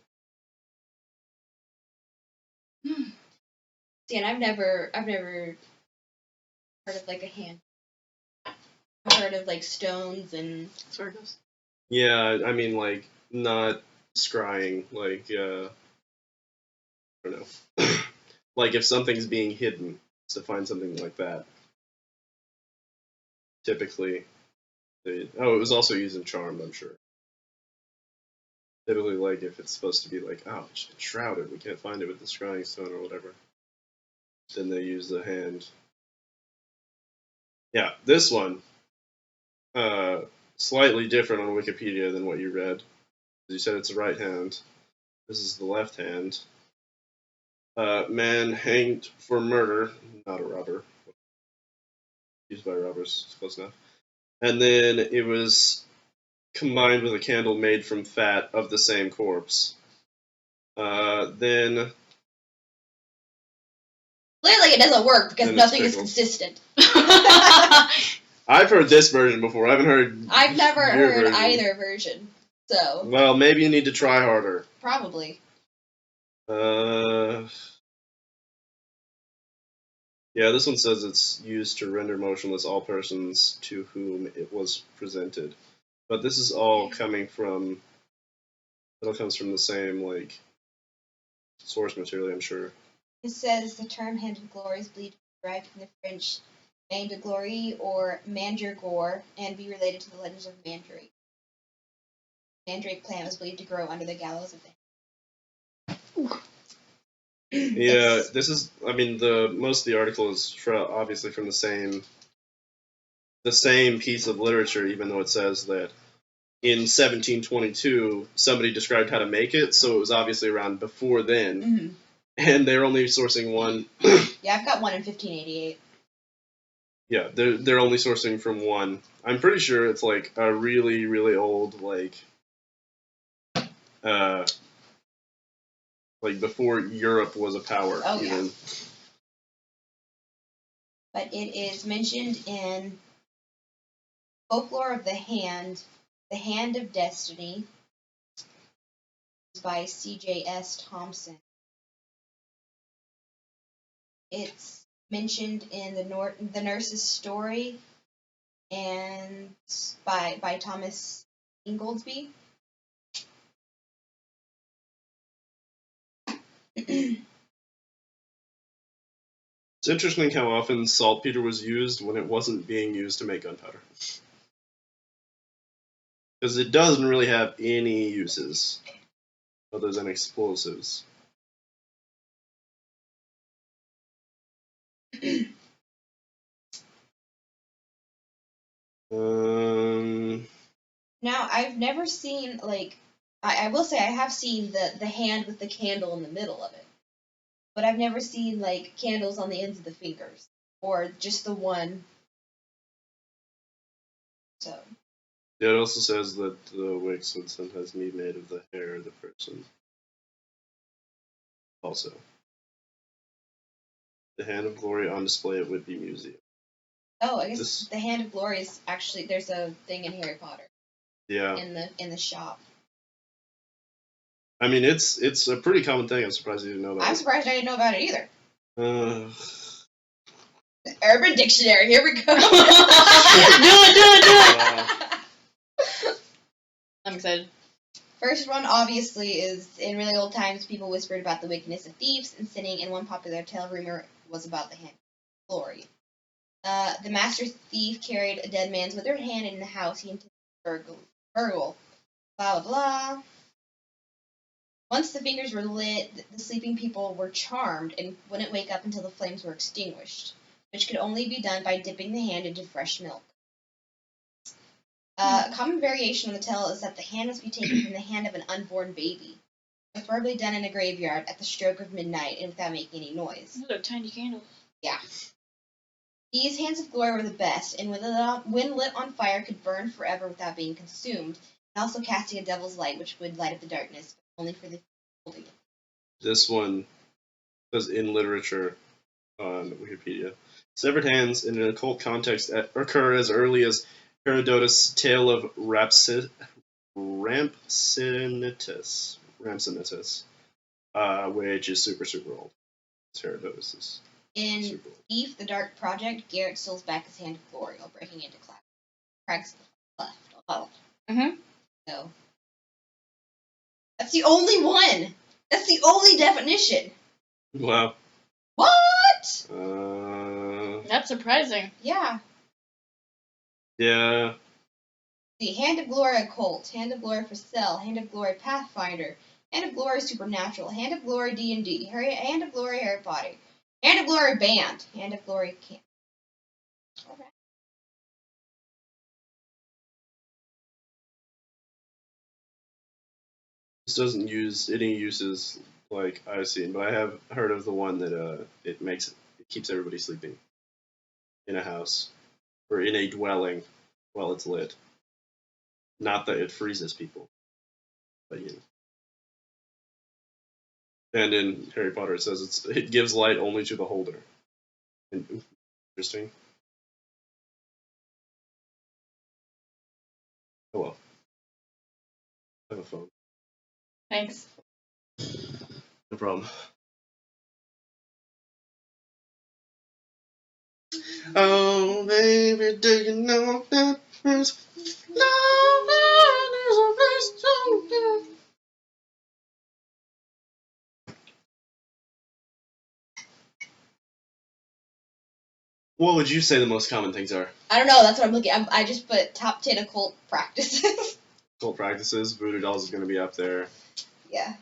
See, and I've never heard of like a hand. I've heard of like stones and Circles. Yeah, I mean like not scrying, like I don't know. Like if something's being hidden, to find something like that. Typically, it was also used in Charmed, I'm sure. Typically, like if it's supposed to be like, oh, it's shrouded, we can't find it with the scrying stone or whatever. Then they use the hand. Yeah, this one, slightly different on Wikipedia than what you read. You said it's the right hand. This is the left hand. Man hanged for murder, not a robber. Used by robbers, it's close enough. And then it was combined with a candle made from fat of the same corpse. Then clearly it doesn't work because Then it's nothing is pickled. consistent. I've heard this version before. I haven't heard. I've never your heard version. either version, so Well, maybe you need to try harder. probably. Yeah, this one says it's used to render motionless all persons to whom it was presented. But this is all coming from. It all comes from the same like source material, I'm sure. It says the term Hand of Glory is believed to be derived from the French Main de Glory or Mandragore and be related to the legends of Mandrake. Mandrake plant was believed to grow under the gallows of the Yeah, this is. I mean, the most of the article is obviously from the same piece of literature, even though it says that in 1722 somebody described how to make it, so it was obviously around before then. Mm-hmm. and they're only sourcing one. Yeah, I've got one in 1588. Yeah, they're only sourcing from one. I'm pretty sure it's like a really, really old, like before Europe was a power. Oh, even. yeah. But it is mentioned in Folklore of the Hand of Destiny, by C.J.S. Thompson. It's mentioned in the Nurse's Story, and by Thomas Ingoldsby. It's interesting how often saltpeter was used when it wasn't being used to make gunpowder. Because it doesn't really have any uses other than explosives. Now, I've never seen, I will say I have seen the hand with the candle in the middle of it. But I've never seen, candles on the ends of the fingers. Or just the one. So. Yeah, it also says that the wicks would sometimes be made of the hair of the person. Also. The Hand of Glory on display at Whitby Museum. Oh, I guess the Hand of Glory is actually, there's a thing in Harry Potter. Yeah. In the shop. I mean, it's a pretty common thing. I'm surprised you didn't know that. I'm surprised I didn't know about it either. The Urban Dictionary, here we go. Do it. I'm excited. First one, obviously, is in really old times, people whispered about the wickedness of thieves and sinning, and one popular tale rumor was about the Hand of Glory. The master thief carried a dead man's withered hand in the house he intended to burgle. Blah, blah, blah. Once the fingers were lit, the sleeping people were charmed and wouldn't wake up until the flames were extinguished, which could only be done by dipping the hand into fresh milk. A common variation on the tale is that the hand must be taken from the hand of an unborn baby, preferably done in a graveyard at the stroke of midnight and without making any noise. Those are tiny candles. Yeah. These hands of glory were the best, and when lit on fire could burn forever without being consumed, and also casting a devil's light which would light up the darkness, but only for the holding it. This one says in literature on Wikipedia. Severed hands in an occult context occur as early as Herodotus' tale of Rhampsinitus, which is super, super old. It's Herodotus'. In Thief, the Dark Project, Garrett steals back his hand of glory while breaking into cracks left. Oh. Mm-hmm. So. That's the only one! That's the only definition! Wow. What? That's surprising. Yeah. Yeah. The Hand of Glory Occult, Hand of Glory for Cell, Hand of Glory Pathfinder, Hand of Glory Supernatural, Hand of Glory D&D, Hand of Glory Harry Potter, Hand of Glory Band, Hand of Glory Camp. Alright. This doesn't use any uses like I've seen, but I have heard of the one that it keeps everybody sleeping in a house or in a dwelling while it's lit. Not that it freezes people, but you know. And in Harry Potter, it says it gives light only to the holder. Interesting. Oh well. I have a phone. Thanks. No problem. Oh, baby, do you know that there's no one is a place to go? What would you say the most common things are? I don't know, that's what I'm looking at. I just put top 10 occult practices. Occult practices. Voodoo dolls is going to be up there. Yeah.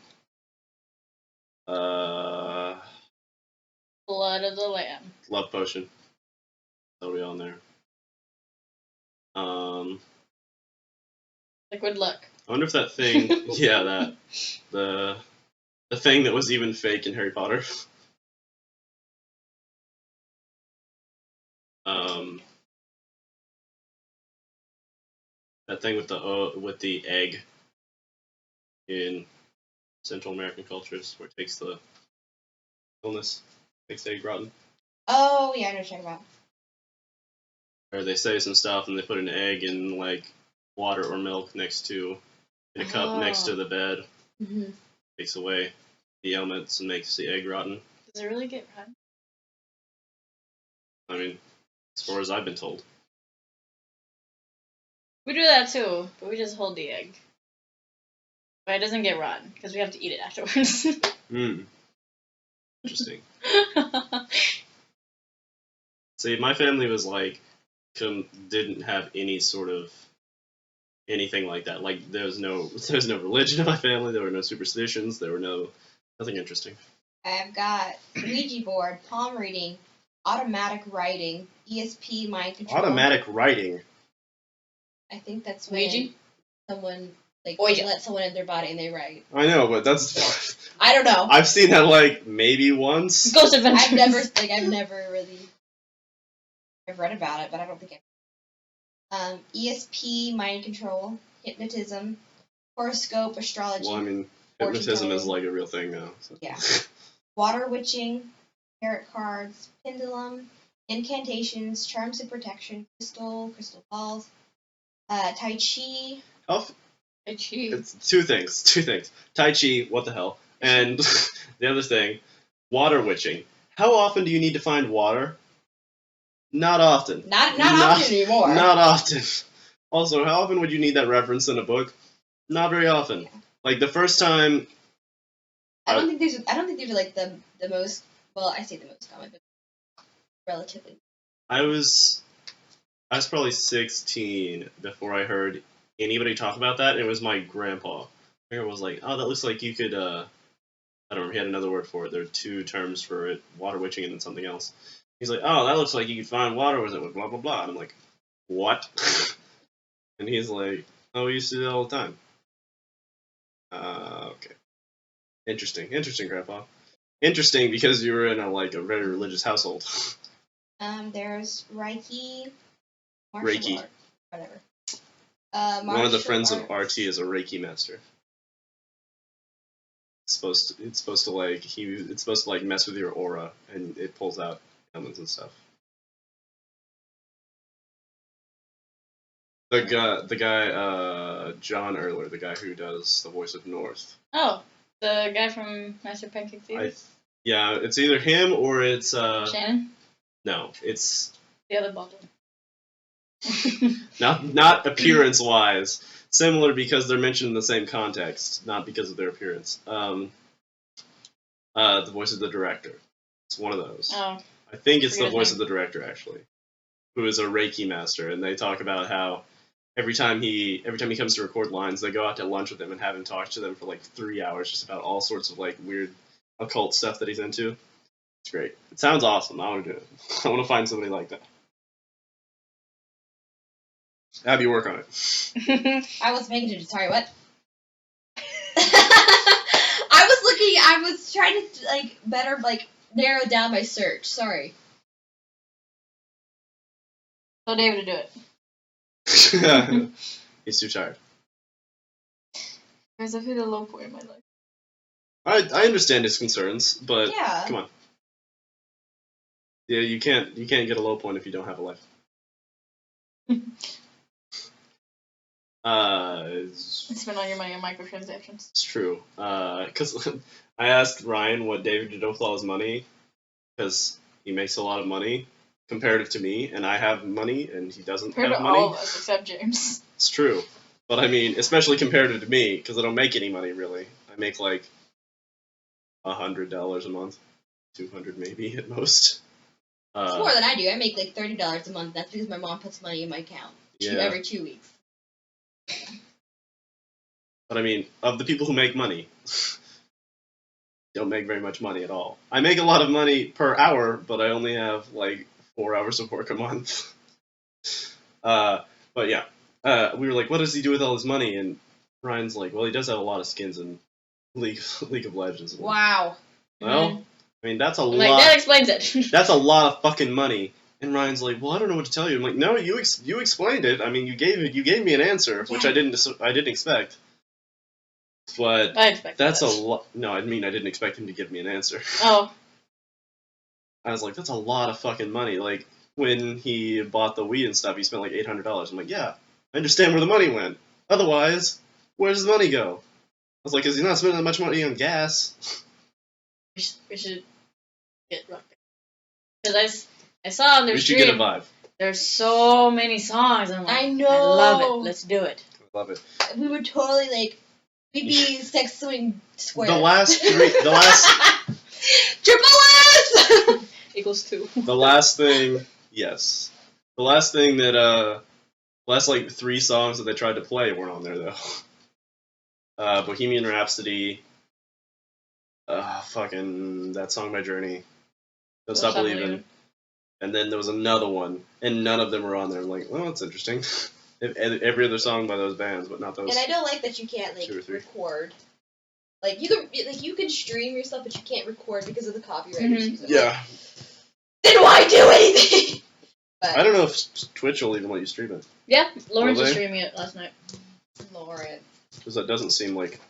Blood of the Lamb. Love potion. That'll be on there. Liquid luck. I wonder if that thing. Yeah, that The thing that was even fake in Harry Potter. That thing with the egg in Central American cultures, where it takes the illness, makes the egg rotten. Oh yeah, I know what you're talking about. Or they say some stuff and they put an egg in like water or milk in a cup next to the bed. Mm-hmm. Takes away the elements and makes the egg rotten. Does it really get rotten? I mean, as far as I've been told. We do that too, but we just hold the egg. But it doesn't get rotten, because we have to eat it afterwards. Interesting. See, my family was like, didn't have any sort of anything like that. Like, there's no religion in my family. There were no superstitions. There were nothing interesting. I've got Ouija board, palm reading, automatic writing, ESP mind control. Automatic writing. I think that's when Ouija? someone like Ouija. let someone in their body and they write. I know, but that's. I don't know. I've seen that like maybe once. Ghost Adventures. I've never really. I've read about it, but I don't think I. ESP, mind control, hypnotism, horoscope, astrology. Well, I mean, fortune hypnotism is telling. like a real thing now. So. Yeah. Water witching, tarot cards, pendulum, incantations, charms of protection, crystal balls, tai chi. It's two things. Tai Chi, what the hell? And the other thing, water witching. How often do you need to find water? Not often. Not often anymore. Not often. Also, how often would you need that reference in a book? Not very often. Yeah. Like the first time. I don't think these are like the most. Well, I say the most common, but relatively. I was probably 16 before I heard anybody talk about that. And it was my grandpa. I was like, oh, that looks like you could. I don't remember. He had another word for it. There are two terms for it: water witching and then something else. He's like, oh, that looks like you could find water with it with blah blah blah. And I'm like, what? And he's like, oh, we used to do that all the time. Okay. Interesting, Grandpa. Interesting because you were in a very religious household. There's Reiki, Reiki. art, whatever. One of the friends arts. of RT is a Reiki master. It's supposed to mess with your aura and it pulls out elements and stuff. The guy, John Erler, the guy who does the voice of North. Oh, the guy from Master Pancake Theater? Yeah, it's either him or it's Shannon? No, it's The other bald one. not appearance wise. Similar because they're mentioned in the same context, not because of their appearance. The voice of the director. It's one of those. Oh. I think it's the voice of the director actually, who is a Reiki master, and they talk about how every time he comes to record lines, they go out to lunch with him and have him talk to them for like 3 hours just about all sorts of like weird occult stuff that he's into. It's great. It sounds awesome. I want to do it. I want to find somebody like that. Abbey, work on it. I was making it. Sorry, what? I was trying to better narrow down my search. Sorry. Tell David to do it. He's too tired. Guys, I've hit a low point in my life. I understand his concerns, but Yeah. come on. Yeah, you can't get a low point if you don't have a life. Spend all your money on microtransactions. It's true. Because I asked Ryan what David did with all his money, because he makes a lot of money comparative to me, and I have money, and he doesn't Compared have to money. all of us except James. It's true. But I mean, especially comparative to me, because I don't make any money, really. I make like $100 a month. $200 maybe, at most. It's more than I do. I make like $30 a month. That's because my mom puts money in my account every 2 weeks. But I mean, of the people who make money, don't make very much money at all. I make a lot of money per hour, but I only have like 4 hours of work a month. But yeah, we were like, what does he do with all his money? And Ryan's like, well, he does have a lot of skins in League of Legends one. Wow. Well, I mean that's a I'm lot. like, that explains it. That's a lot of fucking money. And Ryan's like, well, I don't know what to tell you. I'm like, no, you explained it. I mean, you gave me an answer, which I didn't expect. But I expect that's a lot. No, I mean, I didn't expect him to give me an answer. Oh. I was like, that's a lot of fucking money. Like when he bought the Wii and stuff, he spent like $800. I'm like, yeah, I understand where the money went. Otherwise, where does the money go? I was like, because he's not spending that much money on gas. We should get Rock Band. Because I saw on their We should stream, get a Vive. there's so many songs. I'm like, I know. I love it. Let's do it. I love it. We would totally like. We'd be sex swing square. The last Triple S. Equals 2. The last thing, yes. The last thing that, last, like, 3 songs that they tried to play weren't on there, though. Bohemian Rhapsody, fucking, that song by Journey, Don't Stop Believing, and then there was another one, and none of them were on there. I'm like, well, that's interesting. Every other song by those bands, but not those. And I don't like that you can't, like, 2 or 3. record. Like, you can stream yourself, but you can't record because of the copyright issues. Yeah. Then why do anything? I don't know if Twitch will even let you stream it. Yeah, Lawrence Will was they? streaming it last night. Lawrence. Because that doesn't seem like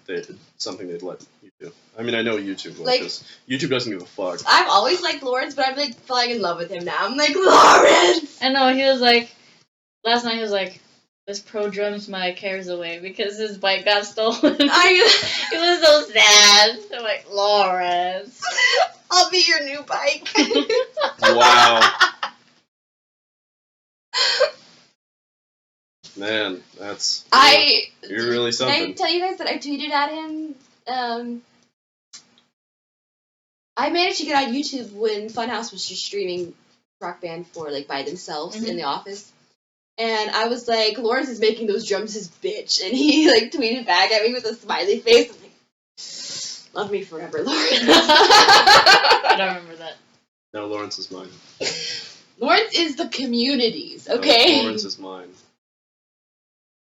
something they'd let you do. I mean, I know YouTube will, Like- because YouTube doesn't give a fuck. I've always liked Lawrence, but I'm, like, falling in love with him now. I'm like, Lawrence! I know, he was like, last night he was like, this pro drums my cares away because his bike got stolen. He was so sad. I'm like, Lawrence. I'll be your new bike. Wow. Man, that's... You're really Did I something. tell you guys that I tweeted at him? I managed to get on YouTube when Funhouse was just streaming Rock Band for, like, by themselves in the office. And I was like, Lawrence is making those drums his bitch. And he, like, tweeted back at me with a smiley face. I'm like, love me forever, Lawrence. I don't remember that. No, Lawrence is mine. Lawrence is the community's, No, okay? Lawrence is mine.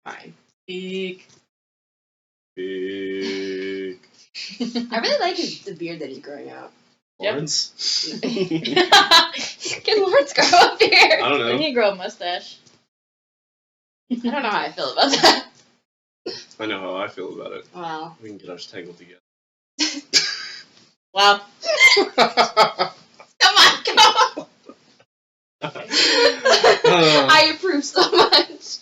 Fine. Eek. Big... I really like the beard that he's growing out. Lawrence? Can Lawrence grow a beard? I don't When know. he grow a mustache. I don't know how I feel about that. I know how I feel about it. Wow. We can get ours tangled together. Wow. Come on. I approve so much.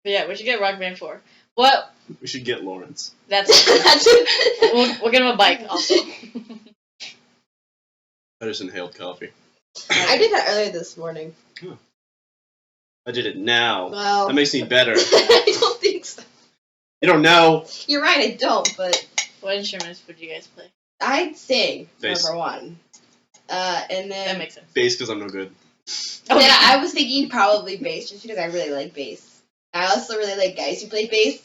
But yeah, we should get Rock Band 4. What? We should get Lawrence. That's it. We'll get him a bike also. I just inhaled coffee. I did that earlier this morning. I did it now. Well, That makes me better. I don't think so. You don't know. You're right, I don't, but What instruments would you guys play? I'd sing, Bass. number one. And That then, makes sense. Bass because I'm no good. then I was thinking probably bass, just because I really like bass. I also really like guys who play bass,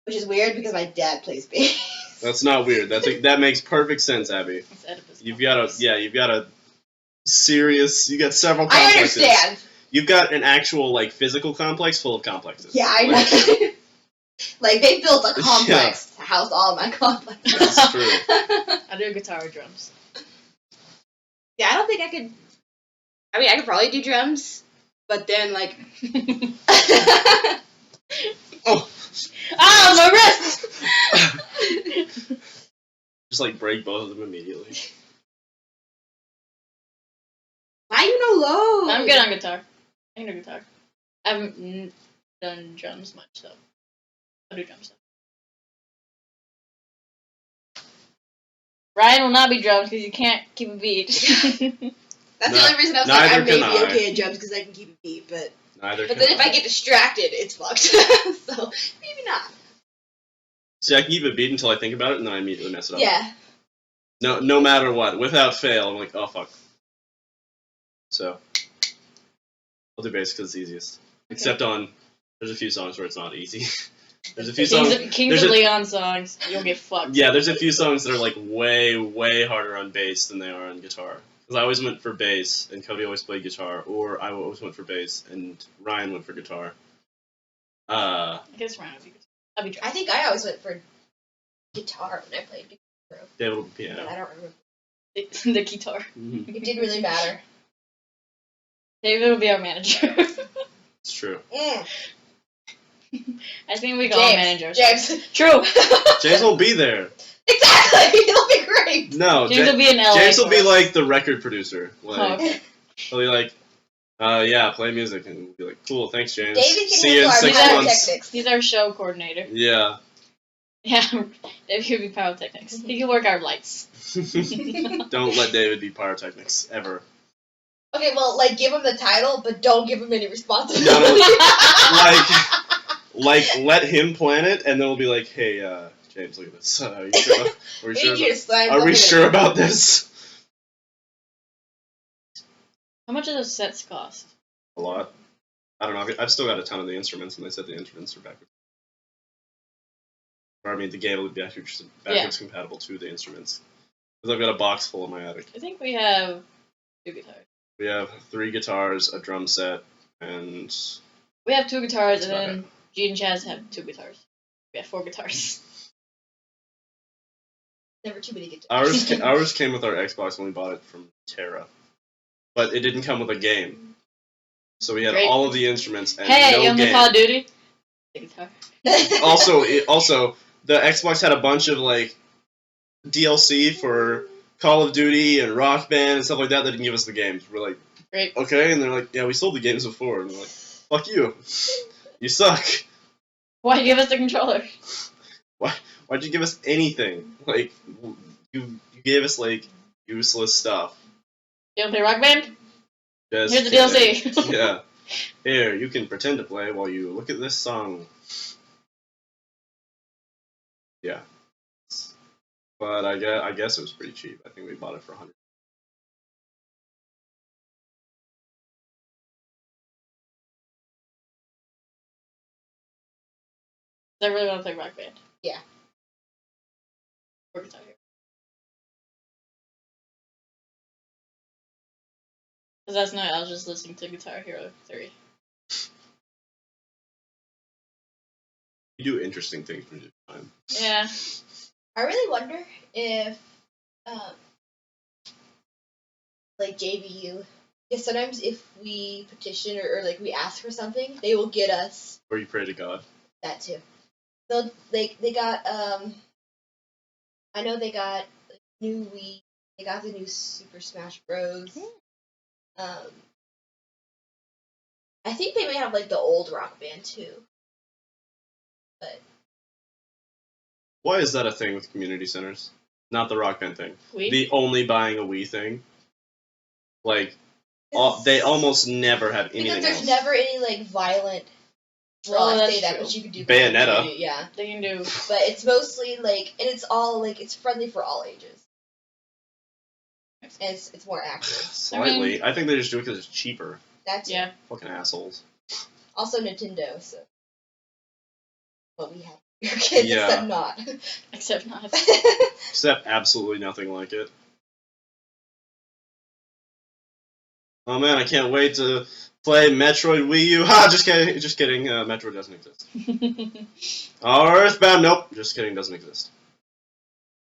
which is weird because my dad plays bass. That's not weird. That makes perfect sense, Abby. It's Oedipus You've got you got several I complexes. understand. You've got an actual, like, physical complex full of complexes. Yeah, I know. Like, they built a complex to house all my complexes. That's true. I do guitar or drums. Yeah, I don't think I could. I mean, I could probably do drums, but then, like. Oh! Ah, my wrist! Just, like, break both of them immediately. Why you no low? I'm good on guitar. I can do guitar. I haven't done drums much, though. I'll do drums, though. Ryan will not be drums because you can't keep a beat. That's the only reason I was like, Neither I may can be I. okay at drums because I can keep a beat, but Neither then can if I get distracted, it's fucked. So maybe not. See, I can keep a beat until I think about it, and then I immediately mess it up. Yeah. No matter what. Without fail, I'm like, oh, fuck. So, I'll do bass because it's easiest. Okay. Except there's a few songs where it's not easy. There's a few songs. Kings there's of a- Leon songs, you'll get fucked. Yeah, there's a few songs that are like way, way harder on bass than they are on guitar. Because I always went for bass, and Cody always played guitar, or I always went for bass, and Ryan went for guitar. I guess Ryan would be good. I'll be drunk. I think I always went for guitar when I played guitar. David will be But piano. I don't remember. The guitar. Mm-hmm. It didn't really matter. David will be our manager. It's true. I think we can all manage ourselves. James. True. James will be there. Exactly. It'll be great. No, James will be in LA. James will be for us. like the record producer. Like, Oh, okay. he'll be like, yeah, play music, and we'll be like, cool, thanks, James. David can See you in handle our 6 months. pyrotechnics. He's our show coordinator. Yeah. Yeah, David could be pyrotechnics. He can work our lights. Don't let David be pyrotechnics ever. Okay, well, like, give him the title, but don't give him any responsibility. No, like, let him plan it, and then we'll be like, hey, James, look at this. Are you sure? Are we sure about this? How much do those sets cost? A lot. I don't know. I've still got a ton of the instruments, and they said the instruments are backwards. Or, I mean, the game will be backwards compatible to the instruments. Because I've got a box full in my attic. I think we have 2 guitars. We have 3 guitars, a drum set, and... We have 2 guitars, and That's then G and Chaz have 2 guitars. We have 4 guitars. Never too many guitars. Ours came with our Xbox when we bought it from Terra. But it didn't come with a game. So we had all of the instruments and hey, no you game. Call of Duty? The guitar. Also, the Xbox had a bunch of, like, DLC for Call of Duty and Rock Band and stuff like that didn't give us the games. We're like, great. Okay, and they're like, yeah, we sold the games before. And we're like, fuck you. You suck. Why give us the controller? Why'd you give us anything? Like, you gave us, like, useless stuff. You wanna play Rock Band? Just Here's the kidding. DLC. Yeah. Here, you can pretend to play while you look at this song. Yeah. But I guess it was pretty cheap. I think we bought it for $100. I really want to play Rock Band. Yeah. Or Guitar Hero. Because last night I was just listening to Guitar Hero 3. You do interesting things from time to time. Yeah. I really wonder if, like, JVU, because sometimes if we petition or like, we ask for something, they will get us Or you pray to God. that too. So, like, they got, I know they got new Wii, they got the new Super Smash Bros. I think they may have, like, the old Rock Band too. But Why is that a thing with community centers? Not the Rock Band thing. Wii? The only buying a Wii thing. Like, they almost never have anything because there's else. never any, like, violent. Well, I say that, but you could do Bayonetta. Yeah. They can do. But it's mostly, like, and it's all, like, it's friendly for all ages. And it's more active. Slightly. I think they just do it because it's cheaper. That's Yeah. Fucking assholes. also Nintendo, so. What we have your kids, Yeah. except not. Except not. Except absolutely nothing like it. Oh man, I can't wait to play Metroid Wii U. Ha! Just kidding. Just kidding. Metroid doesn't exist. Earthbound. Nope. Just kidding. Doesn't exist.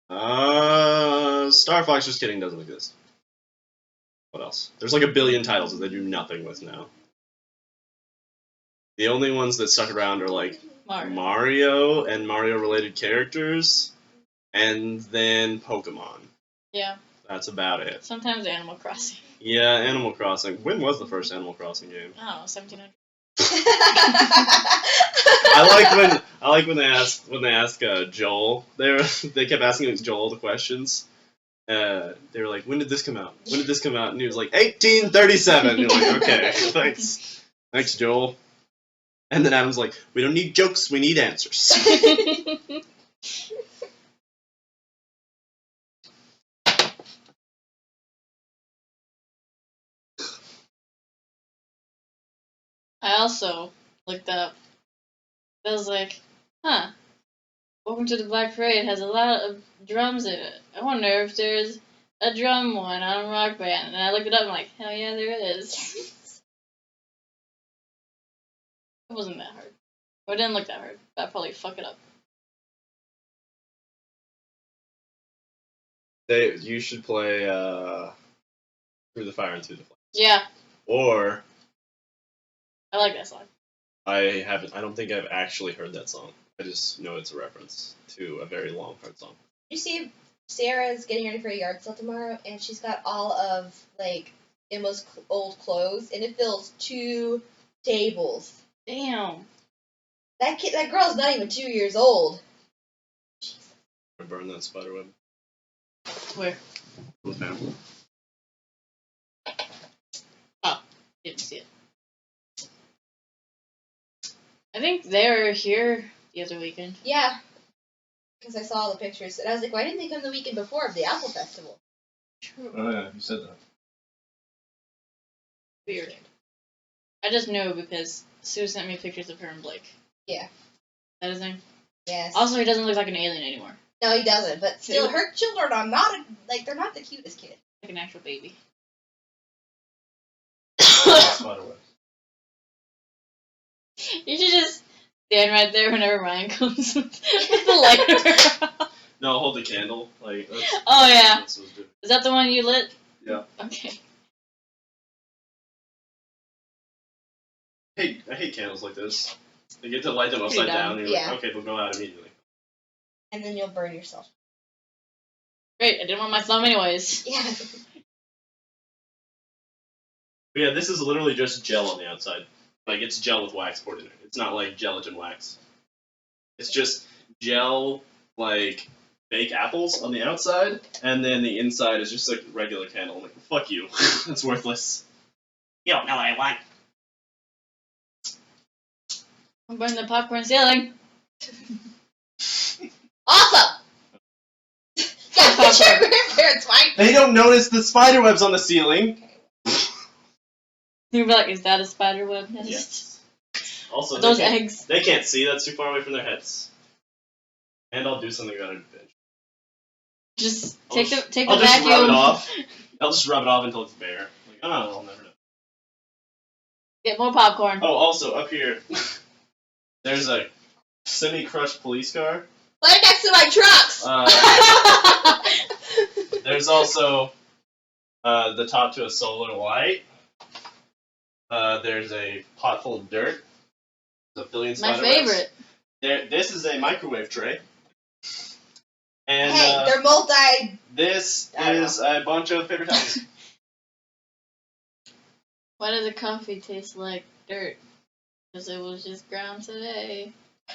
Star Fox. Just kidding. Doesn't exist. What else? There's like a billion titles that they do nothing with now. The only ones that stuck around are like Mario and Mario-related characters, and then Pokemon. Yeah. That's about it. Sometimes Animal Crossing. Yeah, Animal Crossing. When was the first Animal Crossing game? I don't know, 1700. I like when they ask Joel. They kept asking Joel the questions. They were like, "When did this come out? When did this come out?" And he was like, "1837." And you're like, "Okay, thanks, Joel." And then Adam's like, "We don't need jokes. We need answers." I also looked up. I was like, huh. Welcome to the Black Parade has a lot of drums in it. I wonder if there's a drum one on Rock Band. And I looked it up and I'm like, hell yeah, there is. It wasn't that hard. Well, it didn't look that hard. That'd probably fuck it up. You should play Through the Fire and Through the Flames. Yeah, Or I like that song. I don't think I've actually heard that song. I just know it's a reference to a very long, hard song. You see, Sarah's getting ready for a yard sale tomorrow, and she's got all of, like, Emma's old clothes, and it fills 2 tables. Damn. That girl's not even 2 years old. I burn that spiderweb. Where? With him. Didn't see it. I think they were here the other weekend. Yeah. Because I saw all the pictures, and I was like, why didn't they come the weekend before of the Apple Festival? True. Oh yeah, you said that. Weird. I just knew because Sue sent me pictures of her and Blake. Yeah. That his name? Yes. Also, he doesn't look like an alien anymore. No, he doesn't, but still, her children are not, they're not the cutest kid. Like an actual baby. Spiderweb. You should just stand right there whenever Ryan comes with the lighter. No, hold the candle. Like. Oh yeah. That's what's good. Is that the one you lit? Yeah. Okay. I hate candles like this. You get to light them Pretty upside dumb. down, and you're Yeah. like, okay, they'll go out immediately. And then you'll burn yourself. Great, I didn't want my thumb anyways. Yeah. But yeah, this is literally just gel on the outside. Like, it's gel with wax poured in it. It's not like gelatin wax. It's just gel, like, fake apples on the outside, and then the inside is just like regular candle. I'm like, fuck you. That's worthless. You don't know what I want. I'm burning the popcorn ceiling. Awesome! Yeah, get your grandparents, Mike! They don't notice the spider webs on the ceiling. You'd be like, is that a spider web? Yes. Also, Those they can't, eggs. they can't see. That's too far away from their heads. And I'll do something about it, bitch. Just I'll take just- the I'll just vacuum. rub it off. I'll just rub it off until it's bare. Like, oh, I'll never know. Get more popcorn. Oh, also, up here, there's a semi-crushed police car. Right next to my trucks! There's also the top to a solar light. There's a pot full of dirt. There's a billion My spider webs. favorite. This is a microwave tray. And Hey, they're multi... this I don't is a bunch of paper towels. Why does the coffee taste like dirt? Because it was just ground today.